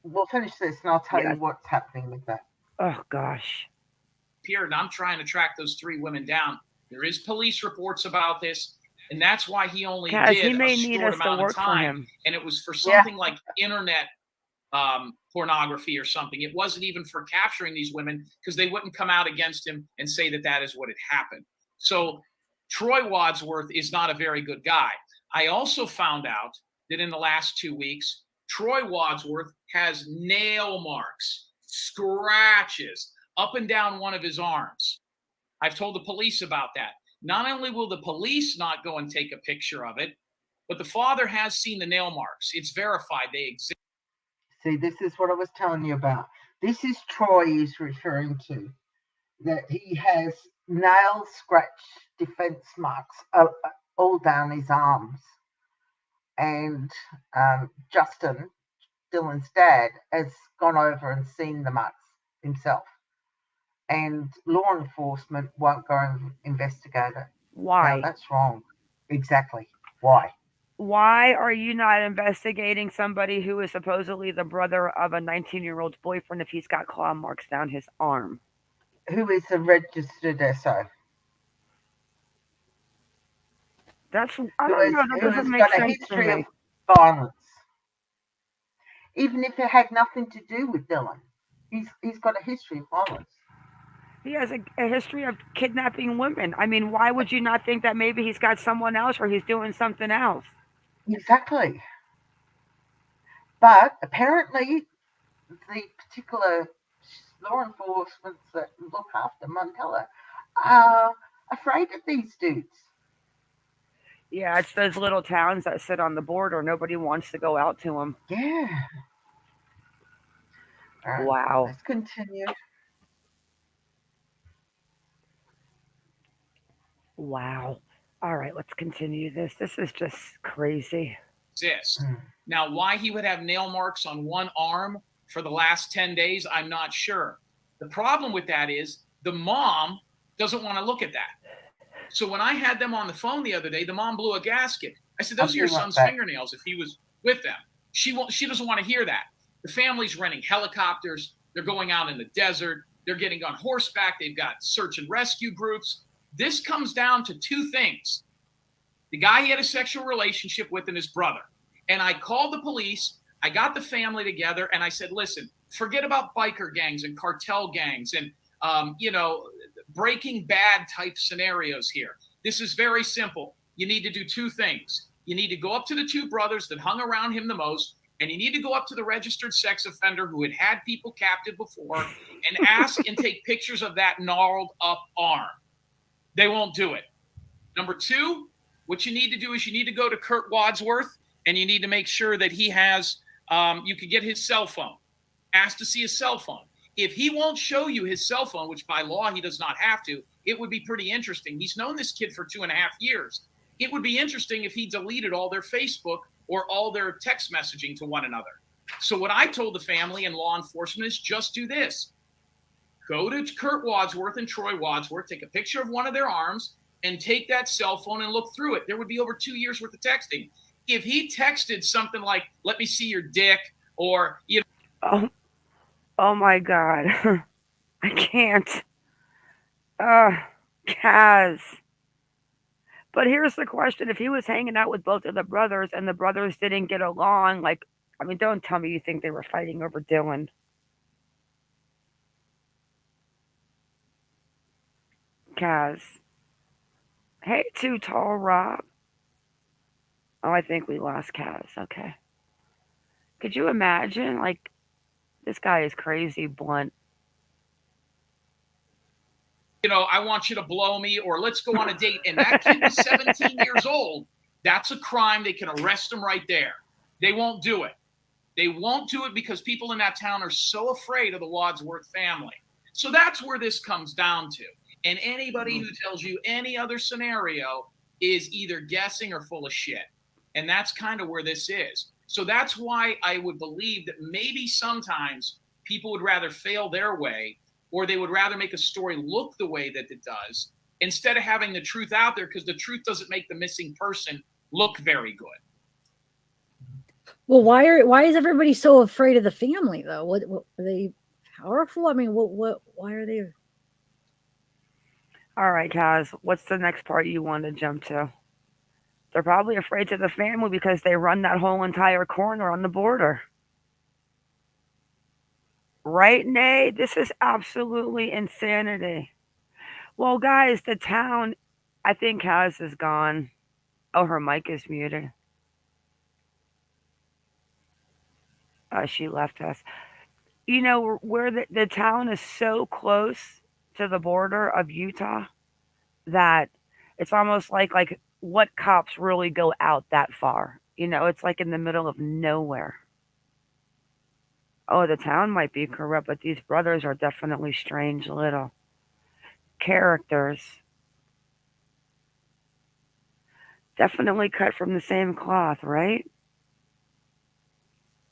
we'll finish this, and I'll tell you yes. what's happening with that. Oh gosh. And I'm trying to track those 3 women down. There is police reports about this, and that's why he only Guys, he did a may need short us to amount of work for time, him. and it was for Yeah, something like internet pornography or something. It wasn't even for capturing these women because they wouldn't come out against him and say that that is what had happened. So Troy Wadsworth is not a very good guy. I also found out that in the last 2 weeks, Troy Wadsworth has nail marks, scratches up and down one of his arms. I've told the police about that. Not only will the police not go and take a picture of it, but the father has seen the nail marks. It's verified they exist. see, this is what I was telling you about. This is Troy is referring to, that he has nail scratch defense marks all down his arms. And Justin, Dylan's dad, has gone over and seen the marks himself. And law enforcement won't go and investigate it. Now, Why? that's wrong. Exactly. Why? Why are you not investigating somebody who is supposedly the brother of a 19-year-old's boyfriend if he's got claw marks down his arm? Who is a registered SO? That's I don't know. That Who doesn't has make got a sense to history of me. violence? Even if it had nothing to do with Dylan, he's got a history of violence. He has a history of kidnapping women. I mean, why would you not think that maybe he's got someone else or he's doing something else? Exactly. But apparently, the particular law enforcement that look after Montello are afraid of these dudes. Yeah, it's those little towns that sit on the border. Nobody wants to go out to them. Yeah. All right. Wow. Let's continue. Wow. All right, let's continue this. This is just crazy. Exist. Mm. Now, why he would have nail marks on one arm for the last 10 days, I'm not sure. The problem with that is the mom doesn't want to look at that. So when I had them on the phone the other day, the mom blew a gasket. I said, those are your son's fingernails if he was with them. She doesn't want to hear that. The family's renting helicopters. They're going out in the desert. They're getting on horseback. They've got search and rescue groups. This comes down to 2 things. The guy he had a sexual relationship with and his brother. And I called the police. I got the family together and I said, listen, forget about biker gangs and cartel gangs and, Breaking Bad type scenarios here. This is very simple. You need to do 2 things. You need to go up to the 2 brothers that hung around him the most And you need to go up to the registered sex offender who had people captive before and ask and take pictures of that gnarled up arm. They won't do it. Number two, what you need to do is you need to go to Kurt Wadsworth and you need to make sure that he has, you can get his cell phone. Ask to see his cell phone. If he won't show you his cell phone, which by law he does not have to, it would be pretty interesting. He's known this kid for 2.5 years. It would be interesting if he deleted all their Facebook or all their text messaging to one another. So what I told the family and law enforcement is just do this. Go to Kurt Wadsworth and Troy Wadsworth, take a picture of one of their arms, and take that cell phone and look through it. There would be over 2 years worth of texting. If he texted something like, let me see your dick, or, you know. Oh my God. I can't. Kaz. But here's the question. If he was hanging out with both of the brothers and the brothers didn't get along, like, I mean, don't tell me you think they were fighting over Dylan. Kaz. Hey, Too Tall Rob. Oh, I think we lost Kaz. Okay. Could you imagine? Like, this guy is crazy blunt. You know, I want you to blow me, or let's go on a date. And that kid was 17 years old. That's a crime. They can arrest him right there. They won't do it. They won't do it because people in that town are so afraid of the Wadsworth family. So that's where this comes down to. And anybody who tells you any other scenario is either guessing or full of shit. And that's kind of where this is. So that's why I would believe that maybe sometimes people would rather fail their way, or they would rather make a story look the way that it does instead of having the truth out there, because the truth doesn't make the missing person look very good. Well, why is everybody so afraid of the family though? What are they powerful? I mean, why are they? All right, Kaz, what's the next part you want to jump to? They're probably afraid of the family because they run that whole entire corner on the border. Right, Nay? This is absolutely insanity. Well, guys, the town, I think Kaz is gone. Oh, her mic is muted. She left us. You know, where the town is so close to the border of Utah that it's almost like what cops really go out that far? You know, it's like in the middle of nowhere. Oh, the town might be corrupt, but these brothers are definitely strange little characters. Definitely cut from the same cloth, right?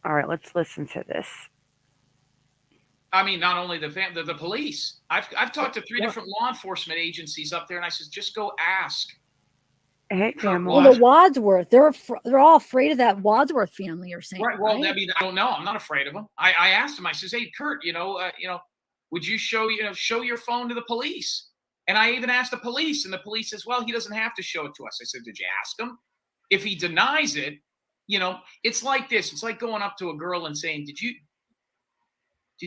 All right, let's listen to this. I mean, not only the police. I've talked to 3 different law enforcement agencies up there, and I said, just go ask. Hey, Well, the Wadsworth, they're all afraid of that Wadsworth family. You're saying, right? Well, right? I mean, I don't know. I'm not afraid of them. I asked him. I says, hey, Kurt, would you show your phone to the police? And I even asked the police, and the police says, well, he doesn't have to show it to us. I said, did you ask him? If he denies it, it's like this. It's like going up to a girl and saying, did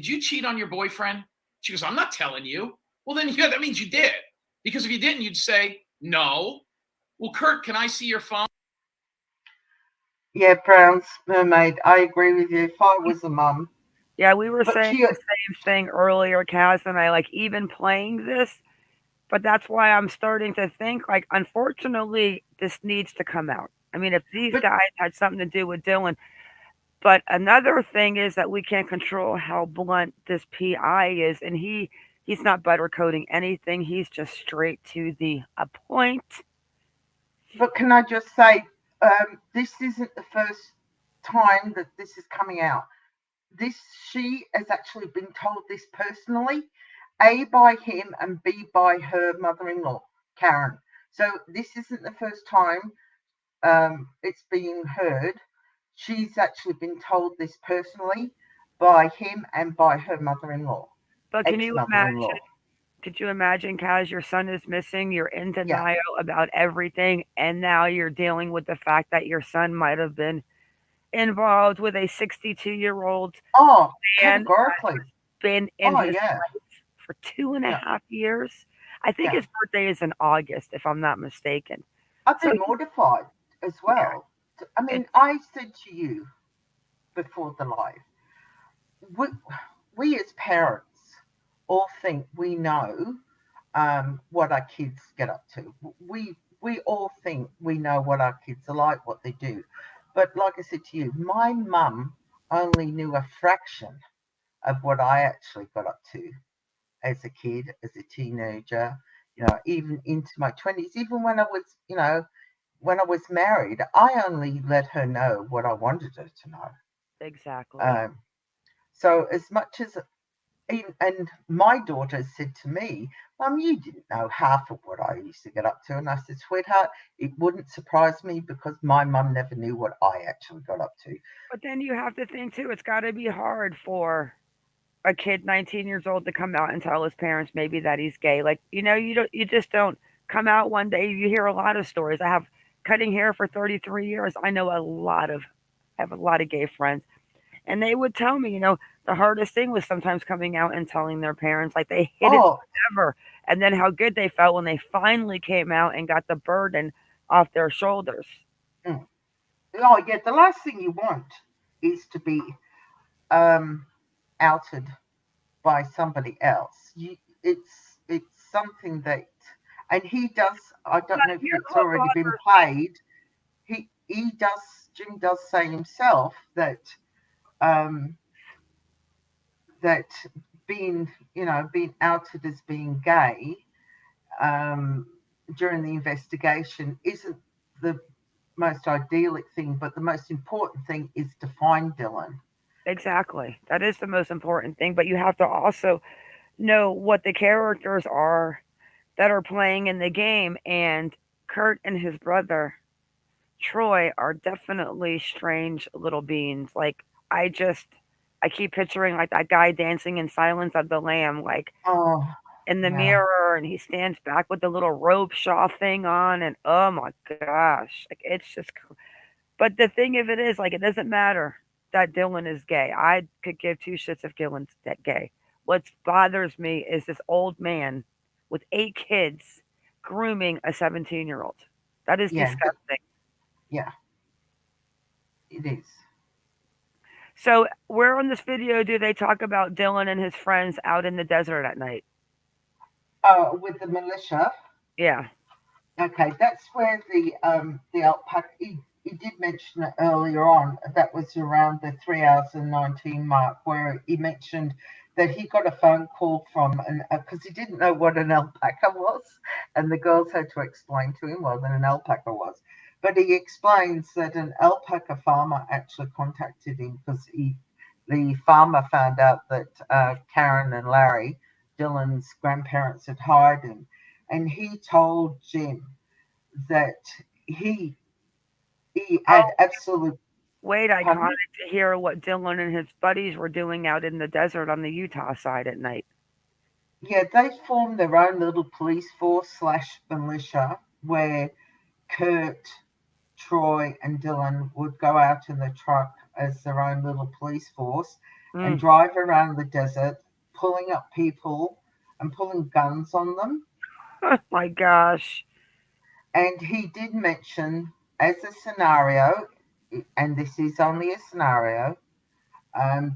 you cheat on your boyfriend? She goes, I'm not telling you. Well, then, yeah, that means you did. Because if you didn't, you'd say, no. Well, Kurt, can I see your phone? Yeah, Brown's Mermaid, I agree with you. If I was a mum. Yeah, we were saying the same thing earlier, Kaz and I, like, even playing this. But that's why I'm starting to think, like, unfortunately, this needs to come out. I mean, if these guys had something to do with Dylan. But another thing is that we can't control how blunt this PI is. And he's not buttercoating anything. He's just straight to the point. But can I just say, this isn't the first time that this is coming out. She has actually been told this personally, A, by him, and B, by her mother-in-law, Karen. So this isn't the first time it's being heard. She's actually been told this personally by him and by her mother-in-law. But can you imagine? Could you imagine, Kaz, your son is missing, you're in denial about everything, and now you're dealing with the fact that your son might have been involved with a 62-year-old man categorically been in his life for 2.5 years? I think his birthday is in August, if I'm not mistaken. I've been mortified as well. I mean, I said to you, before the live. We, we as parents all think we know what our kids get up to. We all think we know what our kids are like, what they do. But like I said to you, my mum only knew a fraction of what I actually got up to as a kid, as a teenager, even into my 20s, even when I was, when I was married, I only let her know what I wanted her to know. Exactly. Um, so as much as, and my daughter said to me, Mum, you didn't know half of what I used to get up to. And I said, sweetheart, it wouldn't surprise me because my mum never knew what I actually got up to. But then you have to think too, it's got to be hard for a kid 19 years old to come out and tell his parents maybe that he's gay. Like, you just don't come out one day. You hear a lot of stories. I have cutting hair for 33 years. I have a lot of gay friends, and they would tell me, the hardest thing was sometimes coming out and telling their parents, like they hid it Oh, forever, and then how good they felt when they finally came out and got the burden off their shoulders. mm. Oh, yeah, the last thing you want is to be um, outed by somebody else. It's something that, and he does. I don't know if Here's it's what already been bothers me. played. He does. Jim does say himself that um, that being outed as being gay um, during the investigation isn't the most idyllic thing, but the most important thing is to find Dylan. Exactly. That is the most important thing, but you have to also know what the characters are that are playing in the game, and Kurt and his brother Troy are definitely strange little beings. Like, I just I keep picturing like that guy dancing in Silence of the Lamb, like Oh, in the yeah. mirror, and he stands back with the little rope shaw thing on, and oh my gosh, like it's just. But the thing of it is, like, it doesn't matter that Dylan is gay. I could give two shits if Dylan's that gay. What bothers me is this old man with 8 kids grooming a 17-year-old. That is Yeah, disgusting. yeah, it is. So, where on this video do they talk about Dylan and his friends out in the desert at night? With the militia. Yeah. Okay, that's where the alpaca. He did mention it earlier on. That was around the 3 hours and 19 mark, where he mentioned that he got a phone call from an because he didn't know what an alpaca was, and the girls had to explain to him what an alpaca was. But he explains that an alpaca farmer actually contacted him because the farmer found out that Karen and Larry, Dylan's grandparents, had hired him, and he told Jim that he he had Oh, absolute wait, I pardon wanted me? to hear what Dylan and his buddies were doing out in the desert on the Utah side at night. Yeah, they formed their own little police force slash militia where Kurt, Troy, and Dylan would go out in the truck as their own little police force and Mm. drive around the desert, pulling up people and pulling guns on them. My gosh. And he did mention as a scenario, and this is only a scenario,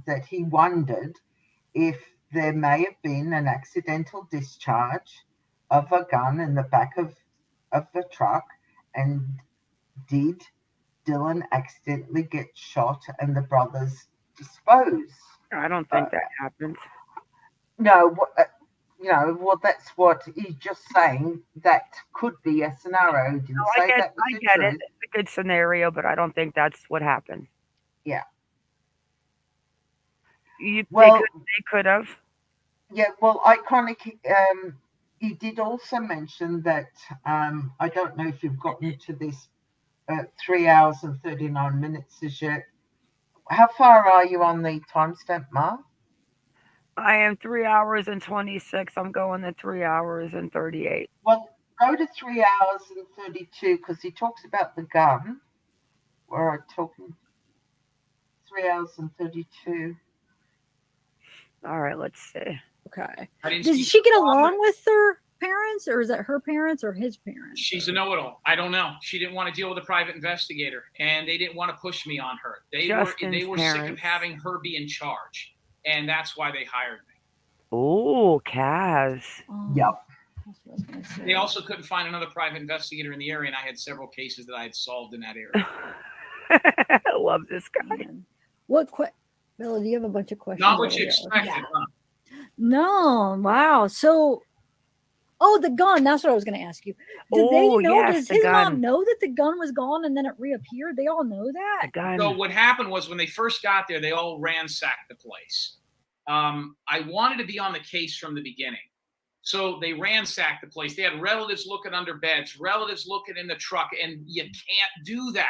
that he wondered if there may have been an accidental discharge of a gun in the back of the truck, and did Dylan accidentally get shot and the brothers dispose? I don't Uh, think that happened. no, well, that's what he's just saying. That could be a scenario. He No, didn't say that was I the get it. truth. It's a good scenario, but I don't think that's what happened. Yeah. Well, They could have. yeah, well, iconic. He did also mention that I don't know if you've gotten to this 3 hours and 39 minutes as yet. How far are you on the timestamp, Mark? I am 3 hours and 26. I'm going to 3 hours and 38. Well, go to 3 hours and 32 because he talks about the gun. Where I talking 3 hours and 32. All right, let's see. Okay. I didn't Did see she get on the- along with her parents, or is that her parents, or his parents? She's a know-it-all. I don't know. She didn't want to deal with a private investigator, and they didn't want to push me on her. They were sick of parents. having her be in charge, and that's why they hired me. Oh, Kaz. Yep. That's what I was gonna say. They also couldn't find another private investigator in the area, and I had several cases that I had solved in that area. I love this guy. Man. Bella, do you have a bunch of questions? Not what over you there? expected. Yeah. Huh? No, wow. So, the gun. That's what I was going to ask you. Did they Oh, know? yes, Does the his gun. mom know that the gun was gone and then it reappeared? They all know The that. gun. So what happened was when they first got there, they all ransacked the place. I wanted to be on the case from the beginning. So they ransacked the place. They had relatives looking under beds, relatives looking in the truck, and you can't do that.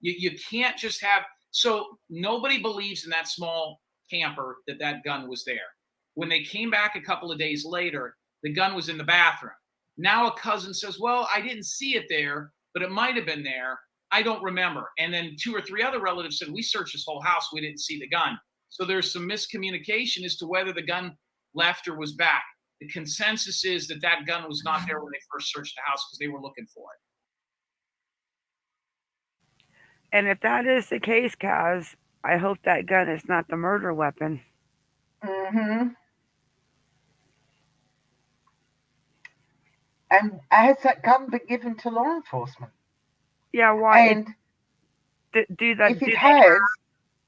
You can't just have. So nobody believes in that small camper that gun was there. When they came back a couple of days later, the gun was in the bathroom. Now a cousin says, well, I didn't see it there, but it might have been there. I don't remember. And then 2 or 3 other relatives said, we searched this whole house. We didn't see the gun. So there's some miscommunication as to whether the gun left or was back. The consensus is that gun was not there when they first searched the house because they were looking for it. And if that is the case, Kaz, I hope that gun is not the murder weapon. Mm-hmm. And has that gun been given to law enforcement? Yeah, why? And Do that? if it has,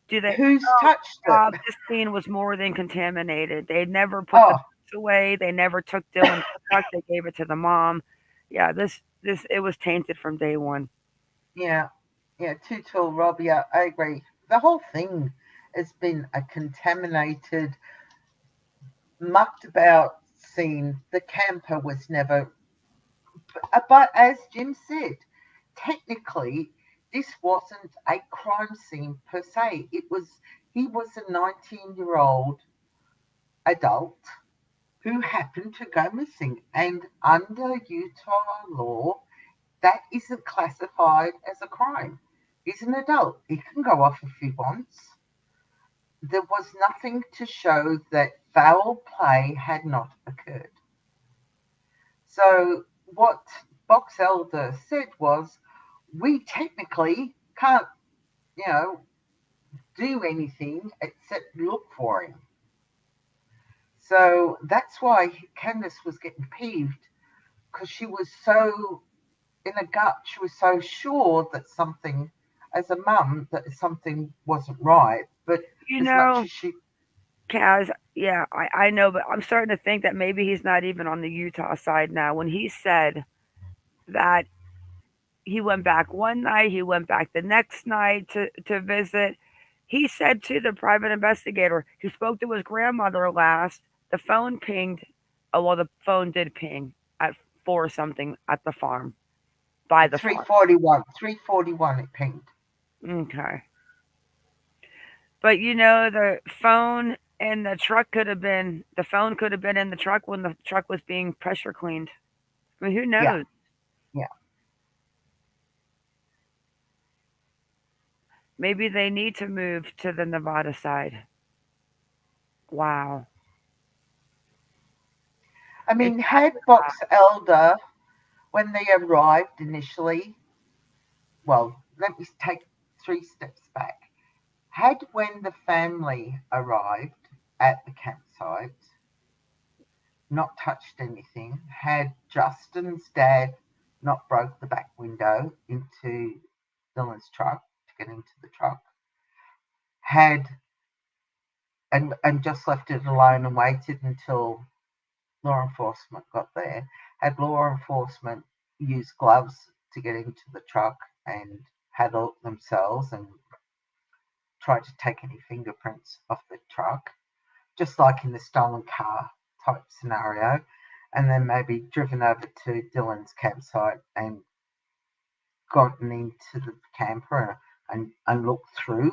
Do they? who's touched it? This scene was more than contaminated. They never put the books away. They never took Dylan's truck. They gave it to the mom. Yeah, this it was tainted from day one. Yeah, too tall, Rob. Yeah, I agree. The whole thing has been a contaminated, mucked about scene. The camper was never. But as Jim said, technically, this wasn't a crime scene per se. He was a 19-year-old adult who happened to go missing, and under Utah law, that isn't classified as a crime. He's an adult. He can go off if he wants. There was nothing to show that foul play had not occurred. So what Box Elder said was, we technically can't, do anything except look for him. So that's why Candice was getting peeved, because she was so in a gut, she was so sure that something, as a mum, that something wasn't right. But much as she, Kaz, yeah, I know, but I'm starting to think that maybe he's not even on the Utah side now. When he said that he went back one night, he went back the next night to visit. He said to the private investigator, he spoke to his grandmother last. The phone pinged. Oh, well, the phone did ping at 4 something at the farm. By the 341. 341 it pinged. Okay. But the phone and the truck could have been, the phone could have been in the truck when the truck was being pressure cleaned. I mean, who knows? Yeah. Maybe they need to move to the Nevada side. Wow. I mean, had Box Elder, when they arrived initially, well, let me take 3 steps back. Had when the family arrived at the campsite not touched anything, had Justin's dad not broke the back window into Dylan's truck to get into the truck, had and just left it alone and waited until law enforcement got there, had law enforcement used gloves to get into the truck and had it themselves and tried to take any fingerprints off the truck, just like in the stolen car type scenario, and then maybe driven over to Dylan's campsite and gotten into the camper and looked through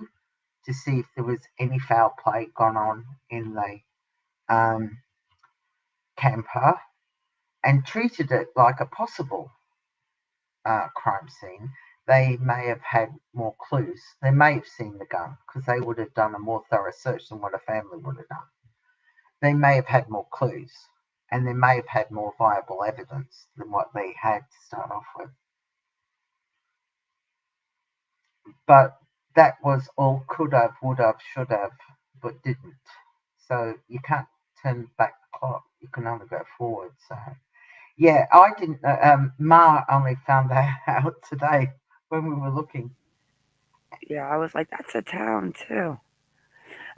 to see if there was any foul play gone on in the camper and treated it like a possible crime scene, they may have had more clues. They may have seen the gun because they would have done a more thorough search than what a family would have done. They may have had more clues, and they may have had more viable evidence than what they had to start off with. But that was all could have, would have, should have, but didn't. So you can't turn back the clock. You can only go forward. So, yeah, I didn't. Ma only found that out today when we were looking. Yeah, I was like, that's a town too.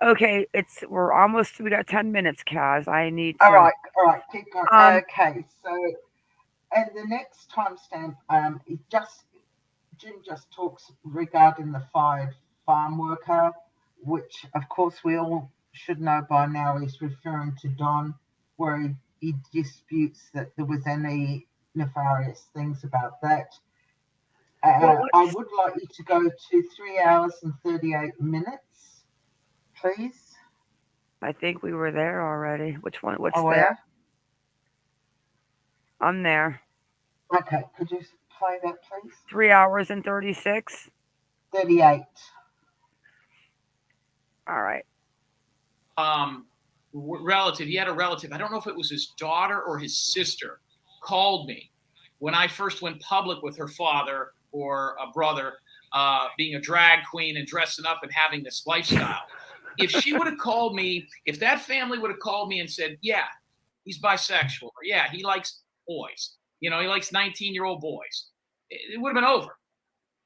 Okay, we got 10 minutes, Kaz. I need All to. right, keep going. Um, Okay, so and the next timestamp, Jim just talks regarding the fired farm worker, which of course we all should know by now is referring to Don, where he disputes that there was any nefarious things about that. well, I would like you to go to 3 hours and 38 minutes, please. I think we were there already. Which one? What's Oh, there? yeah? I'm there. Okay, could you play that, please? 3 hours and 36. 38. All right. Relative. He had a relative. I don't know if it was his daughter or his sister called me when I first went public with her father or a brother being a drag queen and dressing up and having this lifestyle. If she would have called me, if that family would have called me and said, yeah, he's bisexual, or yeah, he likes boys, he likes 19-year-old boys, it would have been over.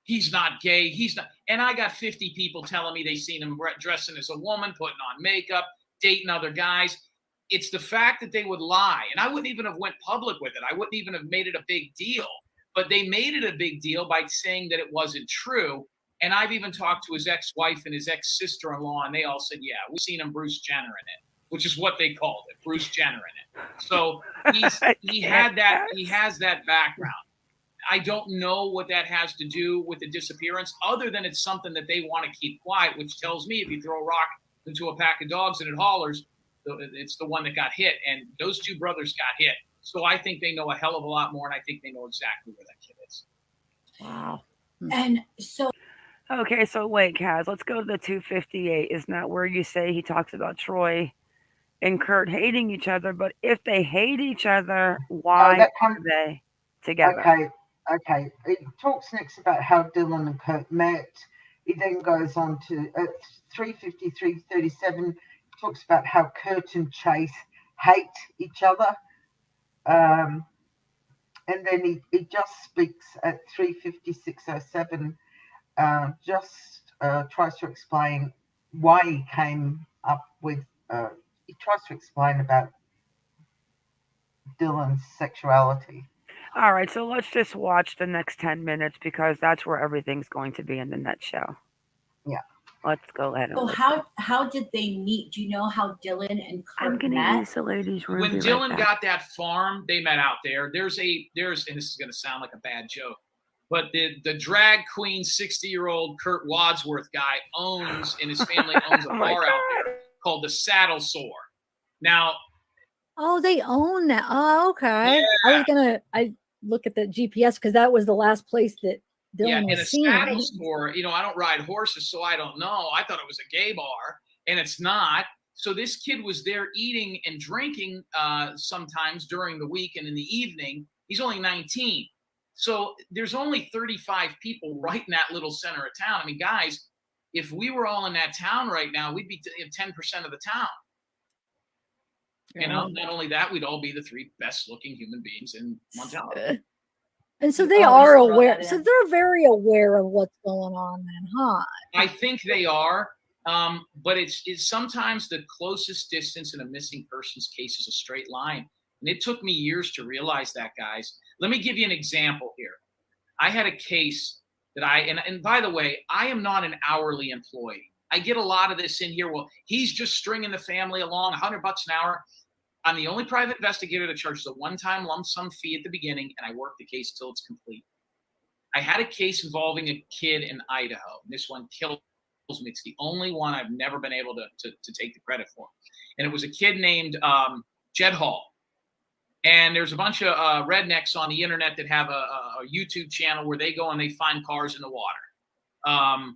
He's not gay. He's not. And I got 50 people telling me they seen him dressing as a woman, putting on makeup, dating other guys. It's the fact that they would lie. And I wouldn't even have went public with it. I wouldn't even have made it a big deal. But they made it a big deal by saying that it wasn't true. And I've even talked to his ex-wife and his ex-sister-in-law, and they all said, yeah, we've seen him Bruce Jenner in it, which is what they called it, Bruce Jenner in it. So he has that background. I don't know what that has to do with the disappearance, other than it's something that they want to keep quiet, which tells me if you throw a rock into a pack of dogs and it hollers, it's the one that got hit. And those two brothers got hit. So I think they know a hell of a lot more, and I think they know exactly where that kid is. Wow. And so, Okay, so wait, Kaz, let's go to the 258. Isn't that where you say he talks about Troy and Kurt hating each other? But if they hate each other, why are they together? Okay. It talks next about how Dylan and Kurt met. It then goes on to at 3:53:37. Talks about how Kurt and Chase hate each other. And then he just speaks at 3:56:07. Tries to explain why he came up with. He tries to explain about Dylan's sexuality. All right, so let's just watch the next 10 minutes because that's where everything's going to be in the nutshell. Yeah. Let's go ahead and so listen. how did they meet? Do you know how Dylan and I'm Kurt going to met? use the ladies' room. When Dylan got that farm, they met out there. There's, and this is going to sound like a bad joke, but the drag queen 60-year-old Kurt Wadsworth guy owns, and his family owns a bar out there called the Saddle Sore. Now, Oh, they own that. Oh, okay. Yeah. I look at the GPS because that was the last place that Dylan in a was seen. saddle store, I don't ride horses, so I don't know. I thought it was a gay bar, and it's not. So this kid was there eating and drinking sometimes during the week and in the evening. He's only 19. So there's only 35 people right in that little center of town. I mean, guys, if we were all in that town right now, we'd be 10% of the town. Yeah. And not only that, we'd all be the 3 best looking human beings in Montello. And so they are aware. So they're very aware of what's going on then, huh? I think they are. But it's sometimes the closest distance in a missing persons case is a straight line. And it took me years to realize that, guys. Let me give you an example here. I had a case that and by the way, I am not an hourly employee. I get a lot of this in here. Well, he's just stringing the family along, $100 an hour. I'm the only private investigator that charges a one-time lump sum fee at the beginning, and I work the case till it's complete. I had a case involving a kid in Idaho. This one kills me. It's the only one I've never been able to take the credit for. And it was a kid named Jed Hall. And there's a bunch of rednecks on the internet that have a YouTube channel where they go and they find cars in the water.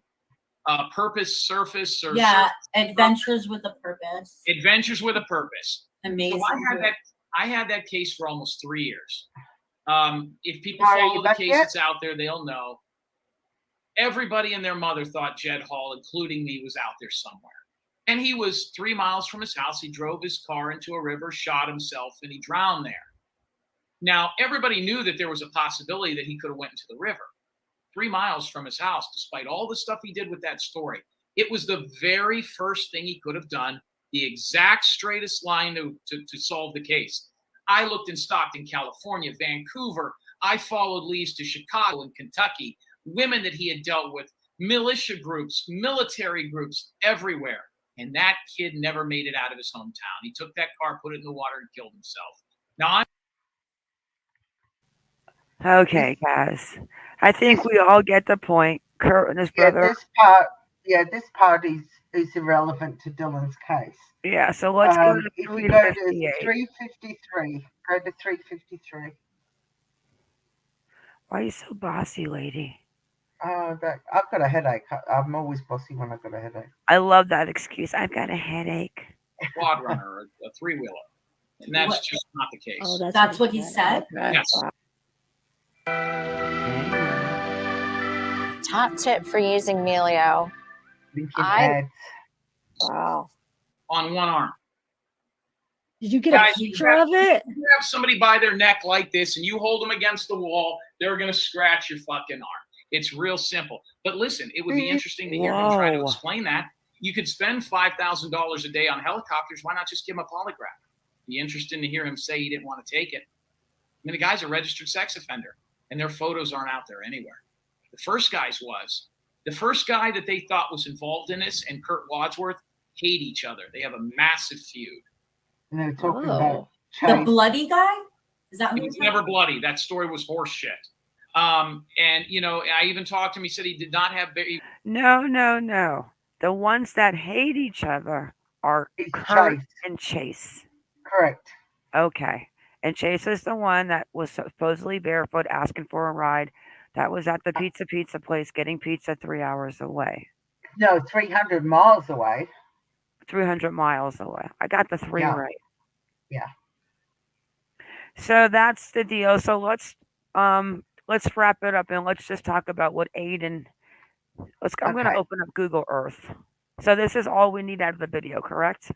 Purpose Surface or Adventures with a Purpose. Adventures with a Purpose. Amazing. So I had that case for almost 3 years. If people Are you follow the back case yet? that's out there, they'll know. Everybody and their mother thought Jed Hall, including me, was out there somewhere. And he was 3 miles from his house. He drove his car into a river, shot himself, and he drowned there. Now, everybody knew that there was a possibility that he could have went into the river 3 miles from his house, despite all the stuff he did with that story. It was the very first thing he could have done, the exact straightest line to solve the case. I looked in Stockton, California, Vancouver. I followed leads to Chicago and Kentucky, women that he had dealt with, militia groups, military groups, everywhere. And that kid never made it out of his hometown. He took that car, put it in the water, and killed himself. Now, Okay, guys. I think we all get the point. Kurt and his brother. This part is irrelevant to Dylan's case. Yeah, so let's go to If you go to 358. 353, go to 353. Why are you so bossy, lady? I've got a headache. I'm always bossy when I've got a headache. I love that excuse. I've got a headache. quad runner, a three-wheeler. And that's What? just not the case. Oh, That's what he said? Okay. Yes. Top tip for using Melio. Link in ads. Wow. On one arm. Did you get Guys, a picture of it? You have somebody by their neck like this and you hold them against the wall, they're going to scratch your fucking arm. It's real simple. But listen, it would be interesting to hear him try to explain that. You could spend $5,000 a day on helicopters. Why not just give him a polygraph? Be interesting to hear him say he didn't want to take it. I mean, the guy's a registered sex offender, and their photos aren't out there anywhere. The first guy's was. The first guy that they thought was involved in this and Kurt Wadsworth hate each other. They have a massive feud. And they're talking about The Chase. bloody guy? Is that who He was never bloody. That story was horse shit. And, you know, I even talked to him. He said he did not have very. No. The ones that hate each other are It's Kurt Chase. and Chase. Correct. Okay. And Chase is the one that was supposedly barefoot asking for a ride. That was at the pizza place getting pizza 3 hours away. No, 300 miles away. 300 miles away. I got the three right. Yeah. So that's the deal. So let's wrap it up and let's just talk about what Aidan. I'm going to Okay. open up Google Earth. So this is all we need out of the video, correct?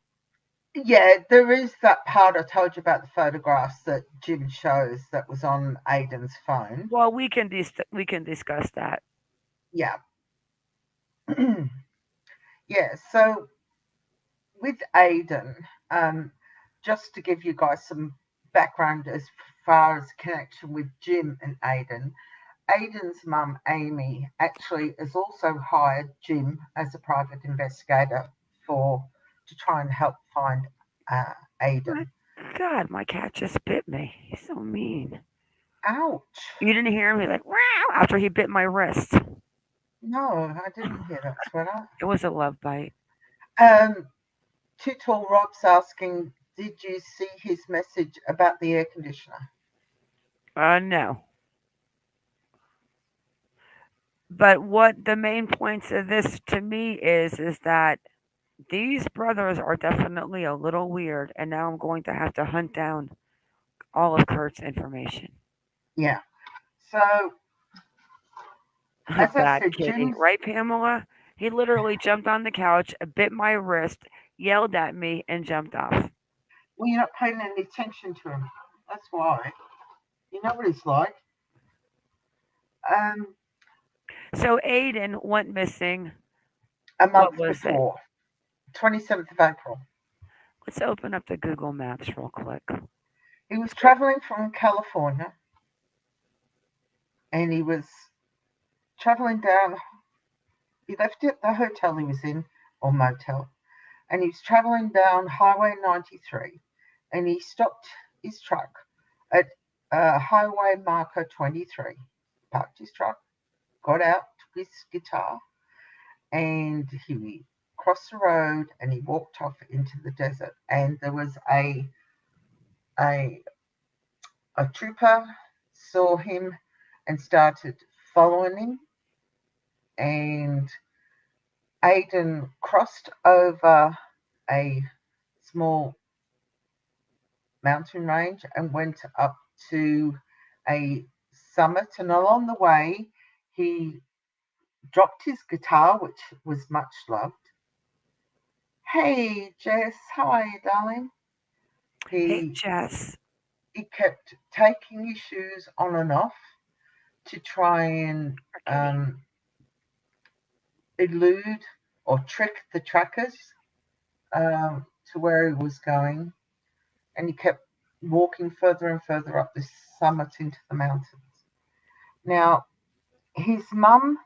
Yeah, there is that part I told you about the photographs that Jim shows that was on Aidan's phone. Well, we can discuss that. Yeah. Yeah, so with Aidan, just to give you guys some background as far as connection with Jim and Aidan, Aidan's mum, Amy, actually has also hired Jim as a private investigator to try and help find Aidan. God, my cat just bit me. He's so mean. Ouch. You didn't hear him? He's like, wow, after he bit my wrist. No, I didn't hear that, sweater. It was a love bite. Too Tall Rob's asking, did you see his message about the air conditioner? No. But what the main points of this to me is that these brothers are definitely a little weird, and now I'm going to have to hunt down all of Kurt's information. Yeah. So, As I that said, kitty, Jim's- right, Pamela? He literally jumped on the couch, bit my wrist, yelled at me, and jumped off. well, you're not paying any attention to him. That's why. You know what he's like. So Aidan went missing. A month was it? before, 27th of April. Let's open up the Google Maps real quick. He was traveling from California, and he was traveling down. He left at the hotel he was in, or motel, and he was traveling down Highway 93, and he stopped his truck at highway marker 23, parked his truck, got out, took his guitar, and he crossed the road and he walked off into the desert. And there was a trooper saw him and started following him, and Aidan crossed over a small mountain range and went up to a summit. And along the way, he dropped his guitar, which was much loved. Hey, Jess, how are you, darling? Hey, He Jess. he kept taking his shoes on and off to try and Kitty. elude or trick the trackers to where he was going. And he kept walking further and further up this summit into the mountains. Now, his mum,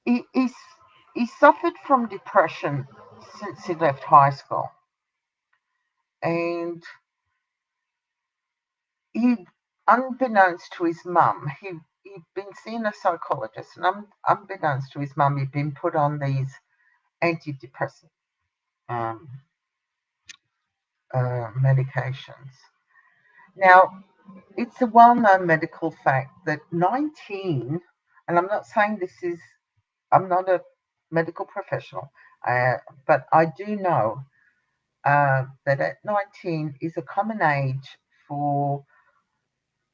he suffered from depression since he left high school. And he, unbeknownst to his mum, he'd been seeing a psychologist, and unbeknownst to his mum, he'd been put on these antidepressant medications. Now, it's a well-known medical fact that 19, and I'm not saying I'm not a medical professional, but I do know that at 19 is a common age for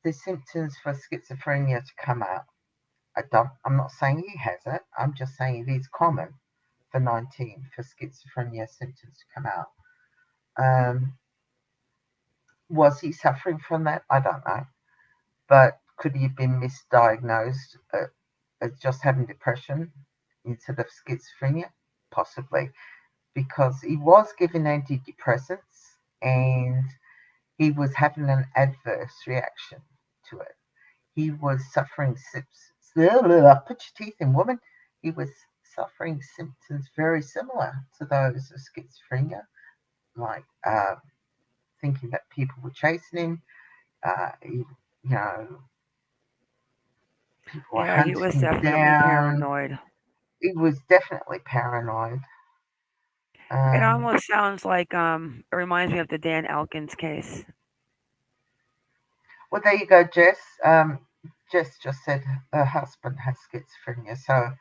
the symptoms for schizophrenia to come out. I'm not saying he has it. I'm just saying it is common for 19 for schizophrenia symptoms to come out. Was he suffering from that? I don't know. But could he have been misdiagnosed as just having depression instead of schizophrenia? Possibly, because he was given antidepressants and he was having an adverse reaction to it. He was suffering put your teeth in, woman. He was suffering symptoms very similar to those of schizophrenia, like thinking that people were chasing him, you know, people were Yeah, he hunting was him definitely down. paranoid. He was definitely paranoid. It almost sounds like it reminds me of the Dan Elkins case. Well, there you go, Jess. Jess just said her husband has schizophrenia, so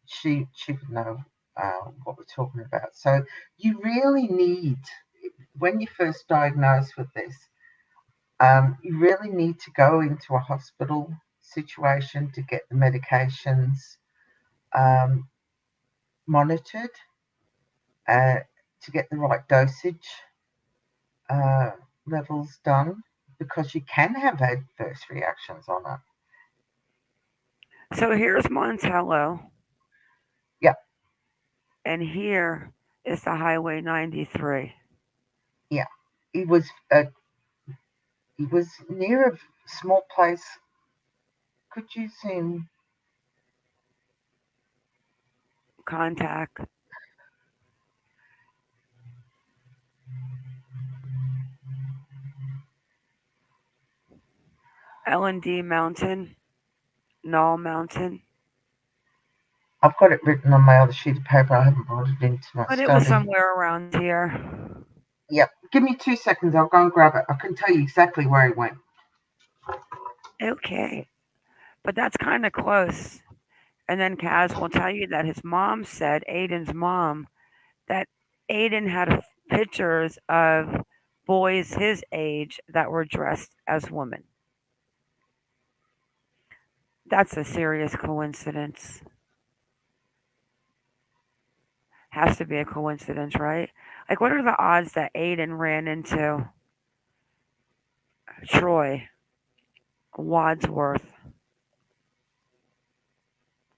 she would know what we're talking about. So you really need, when you're first diagnosed with this, you really need to go into a hospital situation to get the medications monitored, to get the right dosage levels done, because you can have adverse reactions on it. So here's Montello, Yeah, and here is the Highway 93. yeah. He was near a small place. Could you see? Contact. L&D Mountain, Knoll Mountain. I've got it written on my other sheet of paper. I haven't brought it into my But it was study. somewhere around here. Yep. Give me 2 seconds. I'll go and grab it. I can tell you exactly where he went. Okay. But that's kind of close. And then Kaz will tell you that his mom said, Aidan's mom, that Aidan had pictures of boys his age that were dressed as women. That's a serious coincidence. Has to be a coincidence, right? Like, what are the odds that Aidan ran into Troy Wadsworth?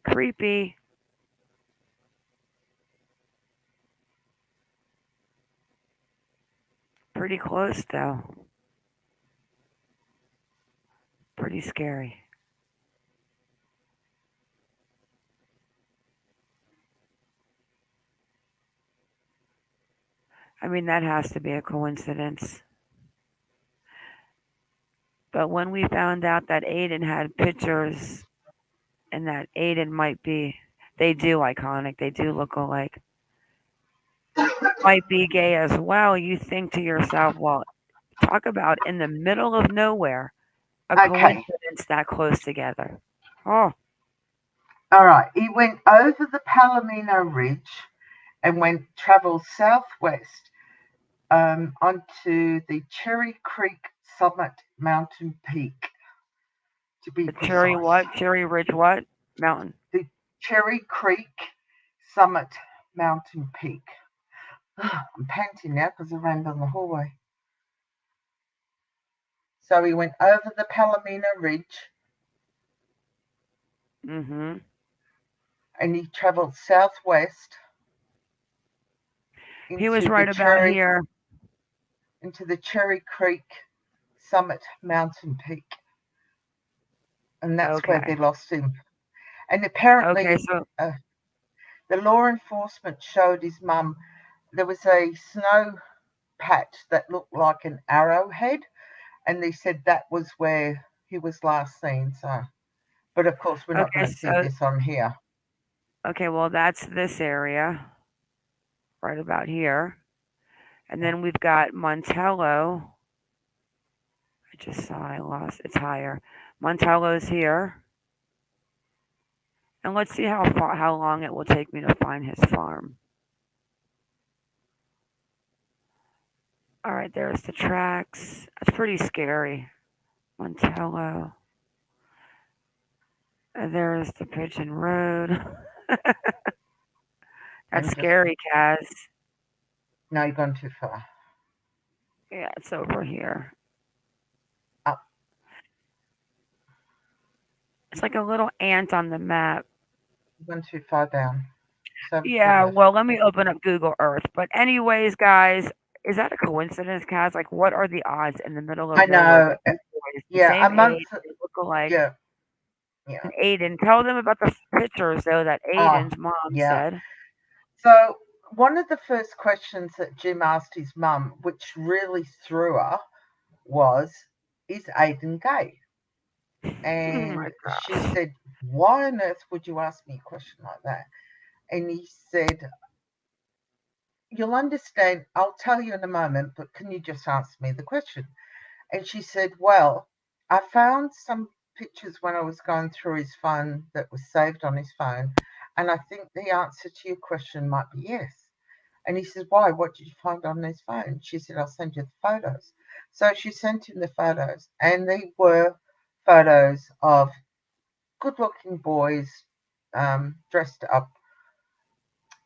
Creepy. Pretty close, though. Pretty scary. I mean, that has to be a coincidence. But when we found out that Aidan had pictures and that Aidan might be, they do iconic, they do look alike, might be gay as well, you think to yourself, well, talk about in the middle of nowhere, a Okay. coincidence that close together. Oh, All right. He went over the Palomino Ridge and traveled southwest onto the Cherry Creek Summit Mountain Peak, to be The Cherry precise. what? Cherry Ridge what? Mountain. The Cherry Creek Summit Mountain Peak. I'm panting now because I ran down the hallway. So we went over the Palomino Ridge Mm-hmm. and he travelled southwest He was into right about here. the Cherry Creek Summit Mountain Peak. And that's where they Okay. lost him. And Okay, apparently so the law enforcement showed his mum there was a snow patch that looked like an arrowhead, and they said that was where he was last seen. So, but of course, we're not okay, going to see so this on here. okay, well that's this area right about here. And Yeah. then we've got Montello. I just saw I lost it's higher. Montello's here. And let's see how long it will take me to find his farm. All right, there's the tracks. That's pretty scary. Montello. And there's the Pigeon Road. That's And just scary, Kaz. no, you've gone too far. Yeah, it's over here. Up. It's like a little ant on the map. You've gone too far down. So to the Yeah, left. well, let me open up Google Earth. But anyways, guys, is that a coincidence, Kaz? Like, what are the odds in the middle I of nowhere know. that two boys, the Yeah, a same month. age, they look alike, Yeah, yeah. and Aidan? Tell them about the pictures, though, that Oh, Aidan's mom yeah. said. So one of the first questions that Jim asked his mum, which really threw her, was, "Is Aidan gay?" Oh my And she gosh. said, "Why on earth would you ask me a question like that?" And he said, "You'll understand. I'll tell you in a moment, but can you just answer me the question?" And she said, "Well, I found some pictures when I was going through his phone that was saved on his phone, and I think the answer to your question might be yes." And he says, "Why? What did you find on his phone?" She said, "I'll send you the photos." So she sent him the photos, and they were photos of good-looking boys dressed up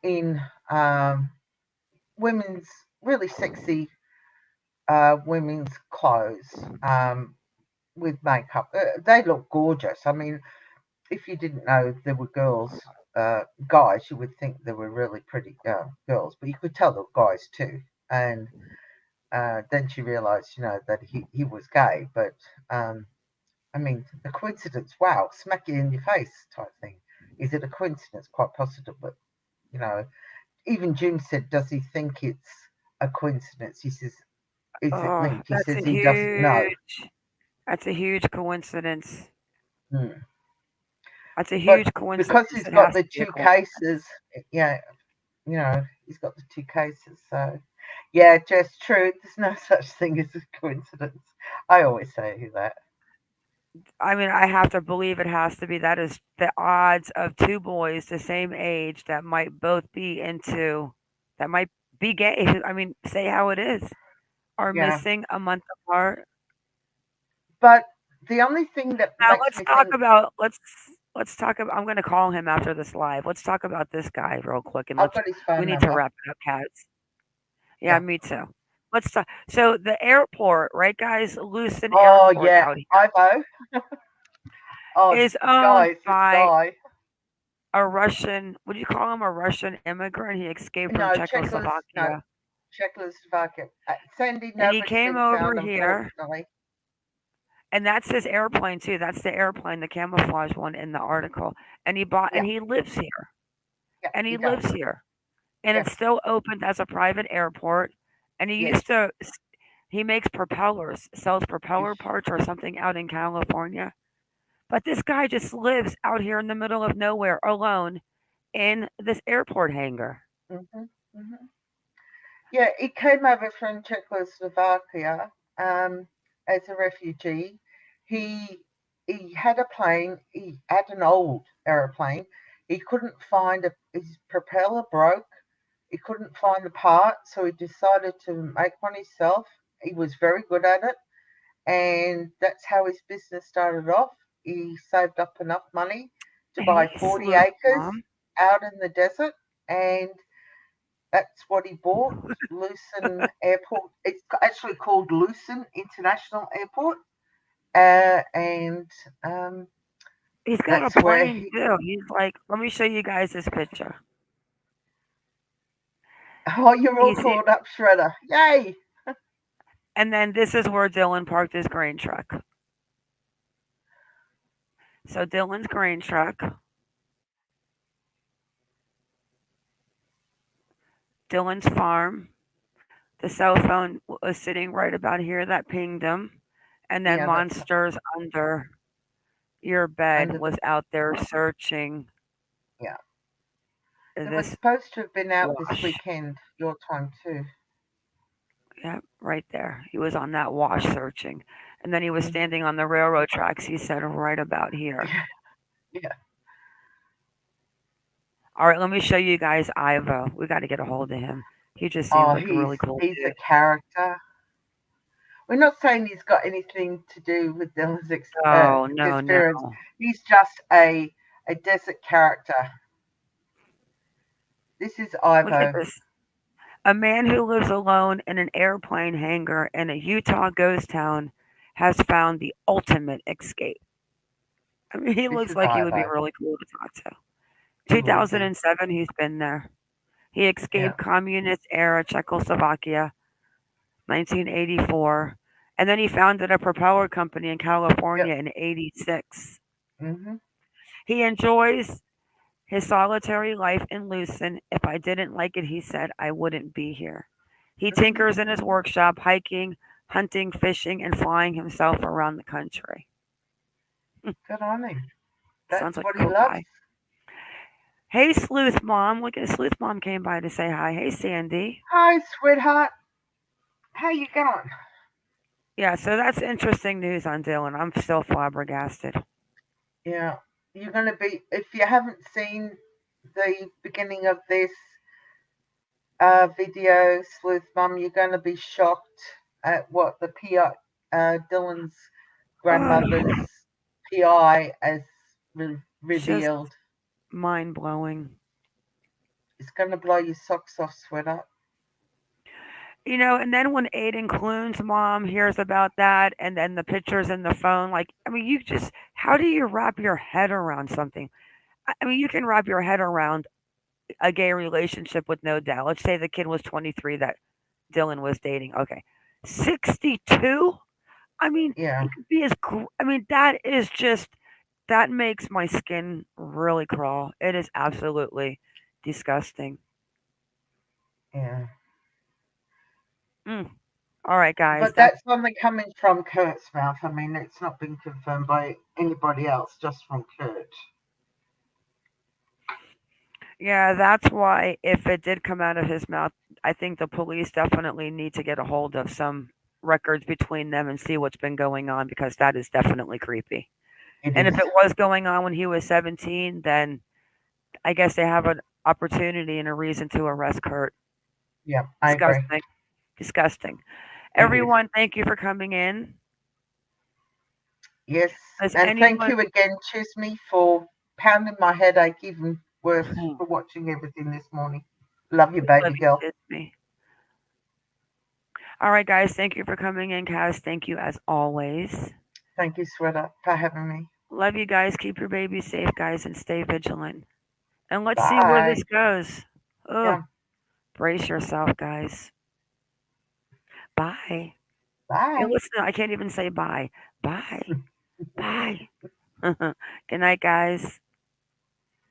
in women's really sexy women's clothes with makeup. They look gorgeous. I mean, if you didn't know there were guys, you would think they were really pretty girls, but you could tell they were guys too. And then she realised, that he was gay. But I mean, a coincidence? Wow, smack you in your face type thing. Is it a coincidence? Quite possible, but you know, even Jim said, does he think it's a coincidence? He says, is it Oh, linked? He says he doesn't know. that's a huge coincidence. Hmm. That's a But huge because coincidence. he's It got has the to be a two coincidence. cases, yeah, he's got the two cases. So, yeah, just true. There's no such thing as a coincidence. I always say that. I mean, I have to believe it has to be. That is the odds of two boys the same age that might both be into, that might be gay. I mean, say how it is, are Yeah. missing a month apart. But the only thing that Now makes let's me talk think, about let's talk about. I'm going to call him after this live. Let's talk about this guy real quick, and I've got his we phone need to number. wrap it up, cats. Yeah, Yeah. me too. Let's talk. So the airport, right, guys? Lucin Oh, Airport yeah. out here Ivo. Oh, is owned guys, this by guy. a Russian. Would you call him a Russian immigrant? He escaped from No, no, Czechoslovakia, Czechoslovakia. Sandy, and he nobody's came been over found, here. unfortunately. And that's his airplane too. That's the airplane, the camouflage one in the article. And he bought, and Yeah, he lives here, yeah, and he he does. lives here, and Yeah, it's still open as a private airport. And he yes. used to, he makes propellers, sells Yes. propeller parts or something out in California. But this guy just lives out here in the middle of nowhere alone in this airport hangar. Hmm. Hmm. Yeah, he came over from Czechoslovakia as a refugee. He he had a plane. He had an old aeroplane. He couldn't find his propeller broke He couldn't find the part, so he decided to make one himself. He was very good at it, and that's how his business started off. He saved up enough money to buy Hey, 40 sleuth acres mom. out in the desert, and that's what he bought. Lucin Airport. It's actually called Lucin International Airport, and um, He's got a that's where plane he. too. He's like, let me show you guys this picture. Oh, you're all He's caught up, Shredder! Yay! and then this is where Dylan parked his grain truck. So Dylan's grain truck, Dylan's farm. The cell phone was sitting right about here that pinged him, and then Yeah, that's monsters under your bed under the. was out there searching Yeah, they were this supposed to have been out this wash. weekend, your time too. Yeah, right there. He was on that wash searching. And then he was Hmm. standing on the railroad tracks, he said, right about here. Yeah, yeah. All right, let me show you guys Ivo. We got to get a hold of him. He just seems Oh, like a really cool he's a dude. character. We're not saying he's got anything to do with Dylan's Oh, no, no. disappearance. He's just a desert character. This is Look at Ivo. this. A man who lives alone in an airplane hangar in a Utah ghost town has found the ultimate escape. I mean, he This looks is like he would be Ivo. really cool to talk to. He would be. 2007, he's been there. He Yeah. escaped communist era Czechoslovakia, 1984, and then he founded a propeller company in Yep. California in 86. Mhm. He enjoys his solitary life in Lucin. If I didn't like it, he said, I wouldn't be here. He Mhm. tinkers in his workshop, hiking, hunting, fishing, and flying himself around the country. Good on him. Sounds That's like what a he cool loves. guy. Hey, Sleuth Mom. Look at Sleuth Mom came by to say hi. Hey, Sandy. Hi, sweetheart. How you going? Yeah, so that's interesting news on Dylan. I'm still flabbergasted. Yeah. You're gonna be if you haven't seen the beginning of this video, Sleuth Mum, you're gonna be shocked at what the PI, Dylan's grandmother's Oh, PI has just revealed. mind blowing. It's gonna blow your socks off, sweater. And then when Aidan Clune's mom hears about that and then the pictures in the phone, like, I mean, how do you wrap your head around something? I mean, you can wrap your head around a gay relationship with no doubt. Let's say the kid was 23 that Dylan was dating. Okay. 62? I mean, Yeah, he could be I mean, that makes my skin really crawl. It is absolutely disgusting. yeah. Mm. All right, guys. But that's only coming from Kurt's mouth. I mean, it's not been confirmed by anybody else, just from Kurt. Yeah, that's why if it did come out of his mouth, I think the police definitely need to get a hold of some records between them and see what's been going on because that is definitely creepy. It And is. if it was going on when he was 17, then I guess they have an opportunity and a reason to arrest Kurt. Yeah, I agree. Disgusting. Disgusting. It is. Everyone, thank you for coming in. Yes. Does And thank anyone you again, Chisme, for pounding my headache even worse for watching everything this morning. Love you, we love baby you, girl. Disney. All right, guys, thank you for coming in, Cass. Thank you as always. Thank you, sweater, for having me. Love you guys. Keep your babies safe, guys, and stay vigilant. And let's see where Bye. this goes. Oh, Yeah. brace yourself, guys. Bye. Hey, Bye. listen, I can't even say bye. Bye. Bye. Good night, guys.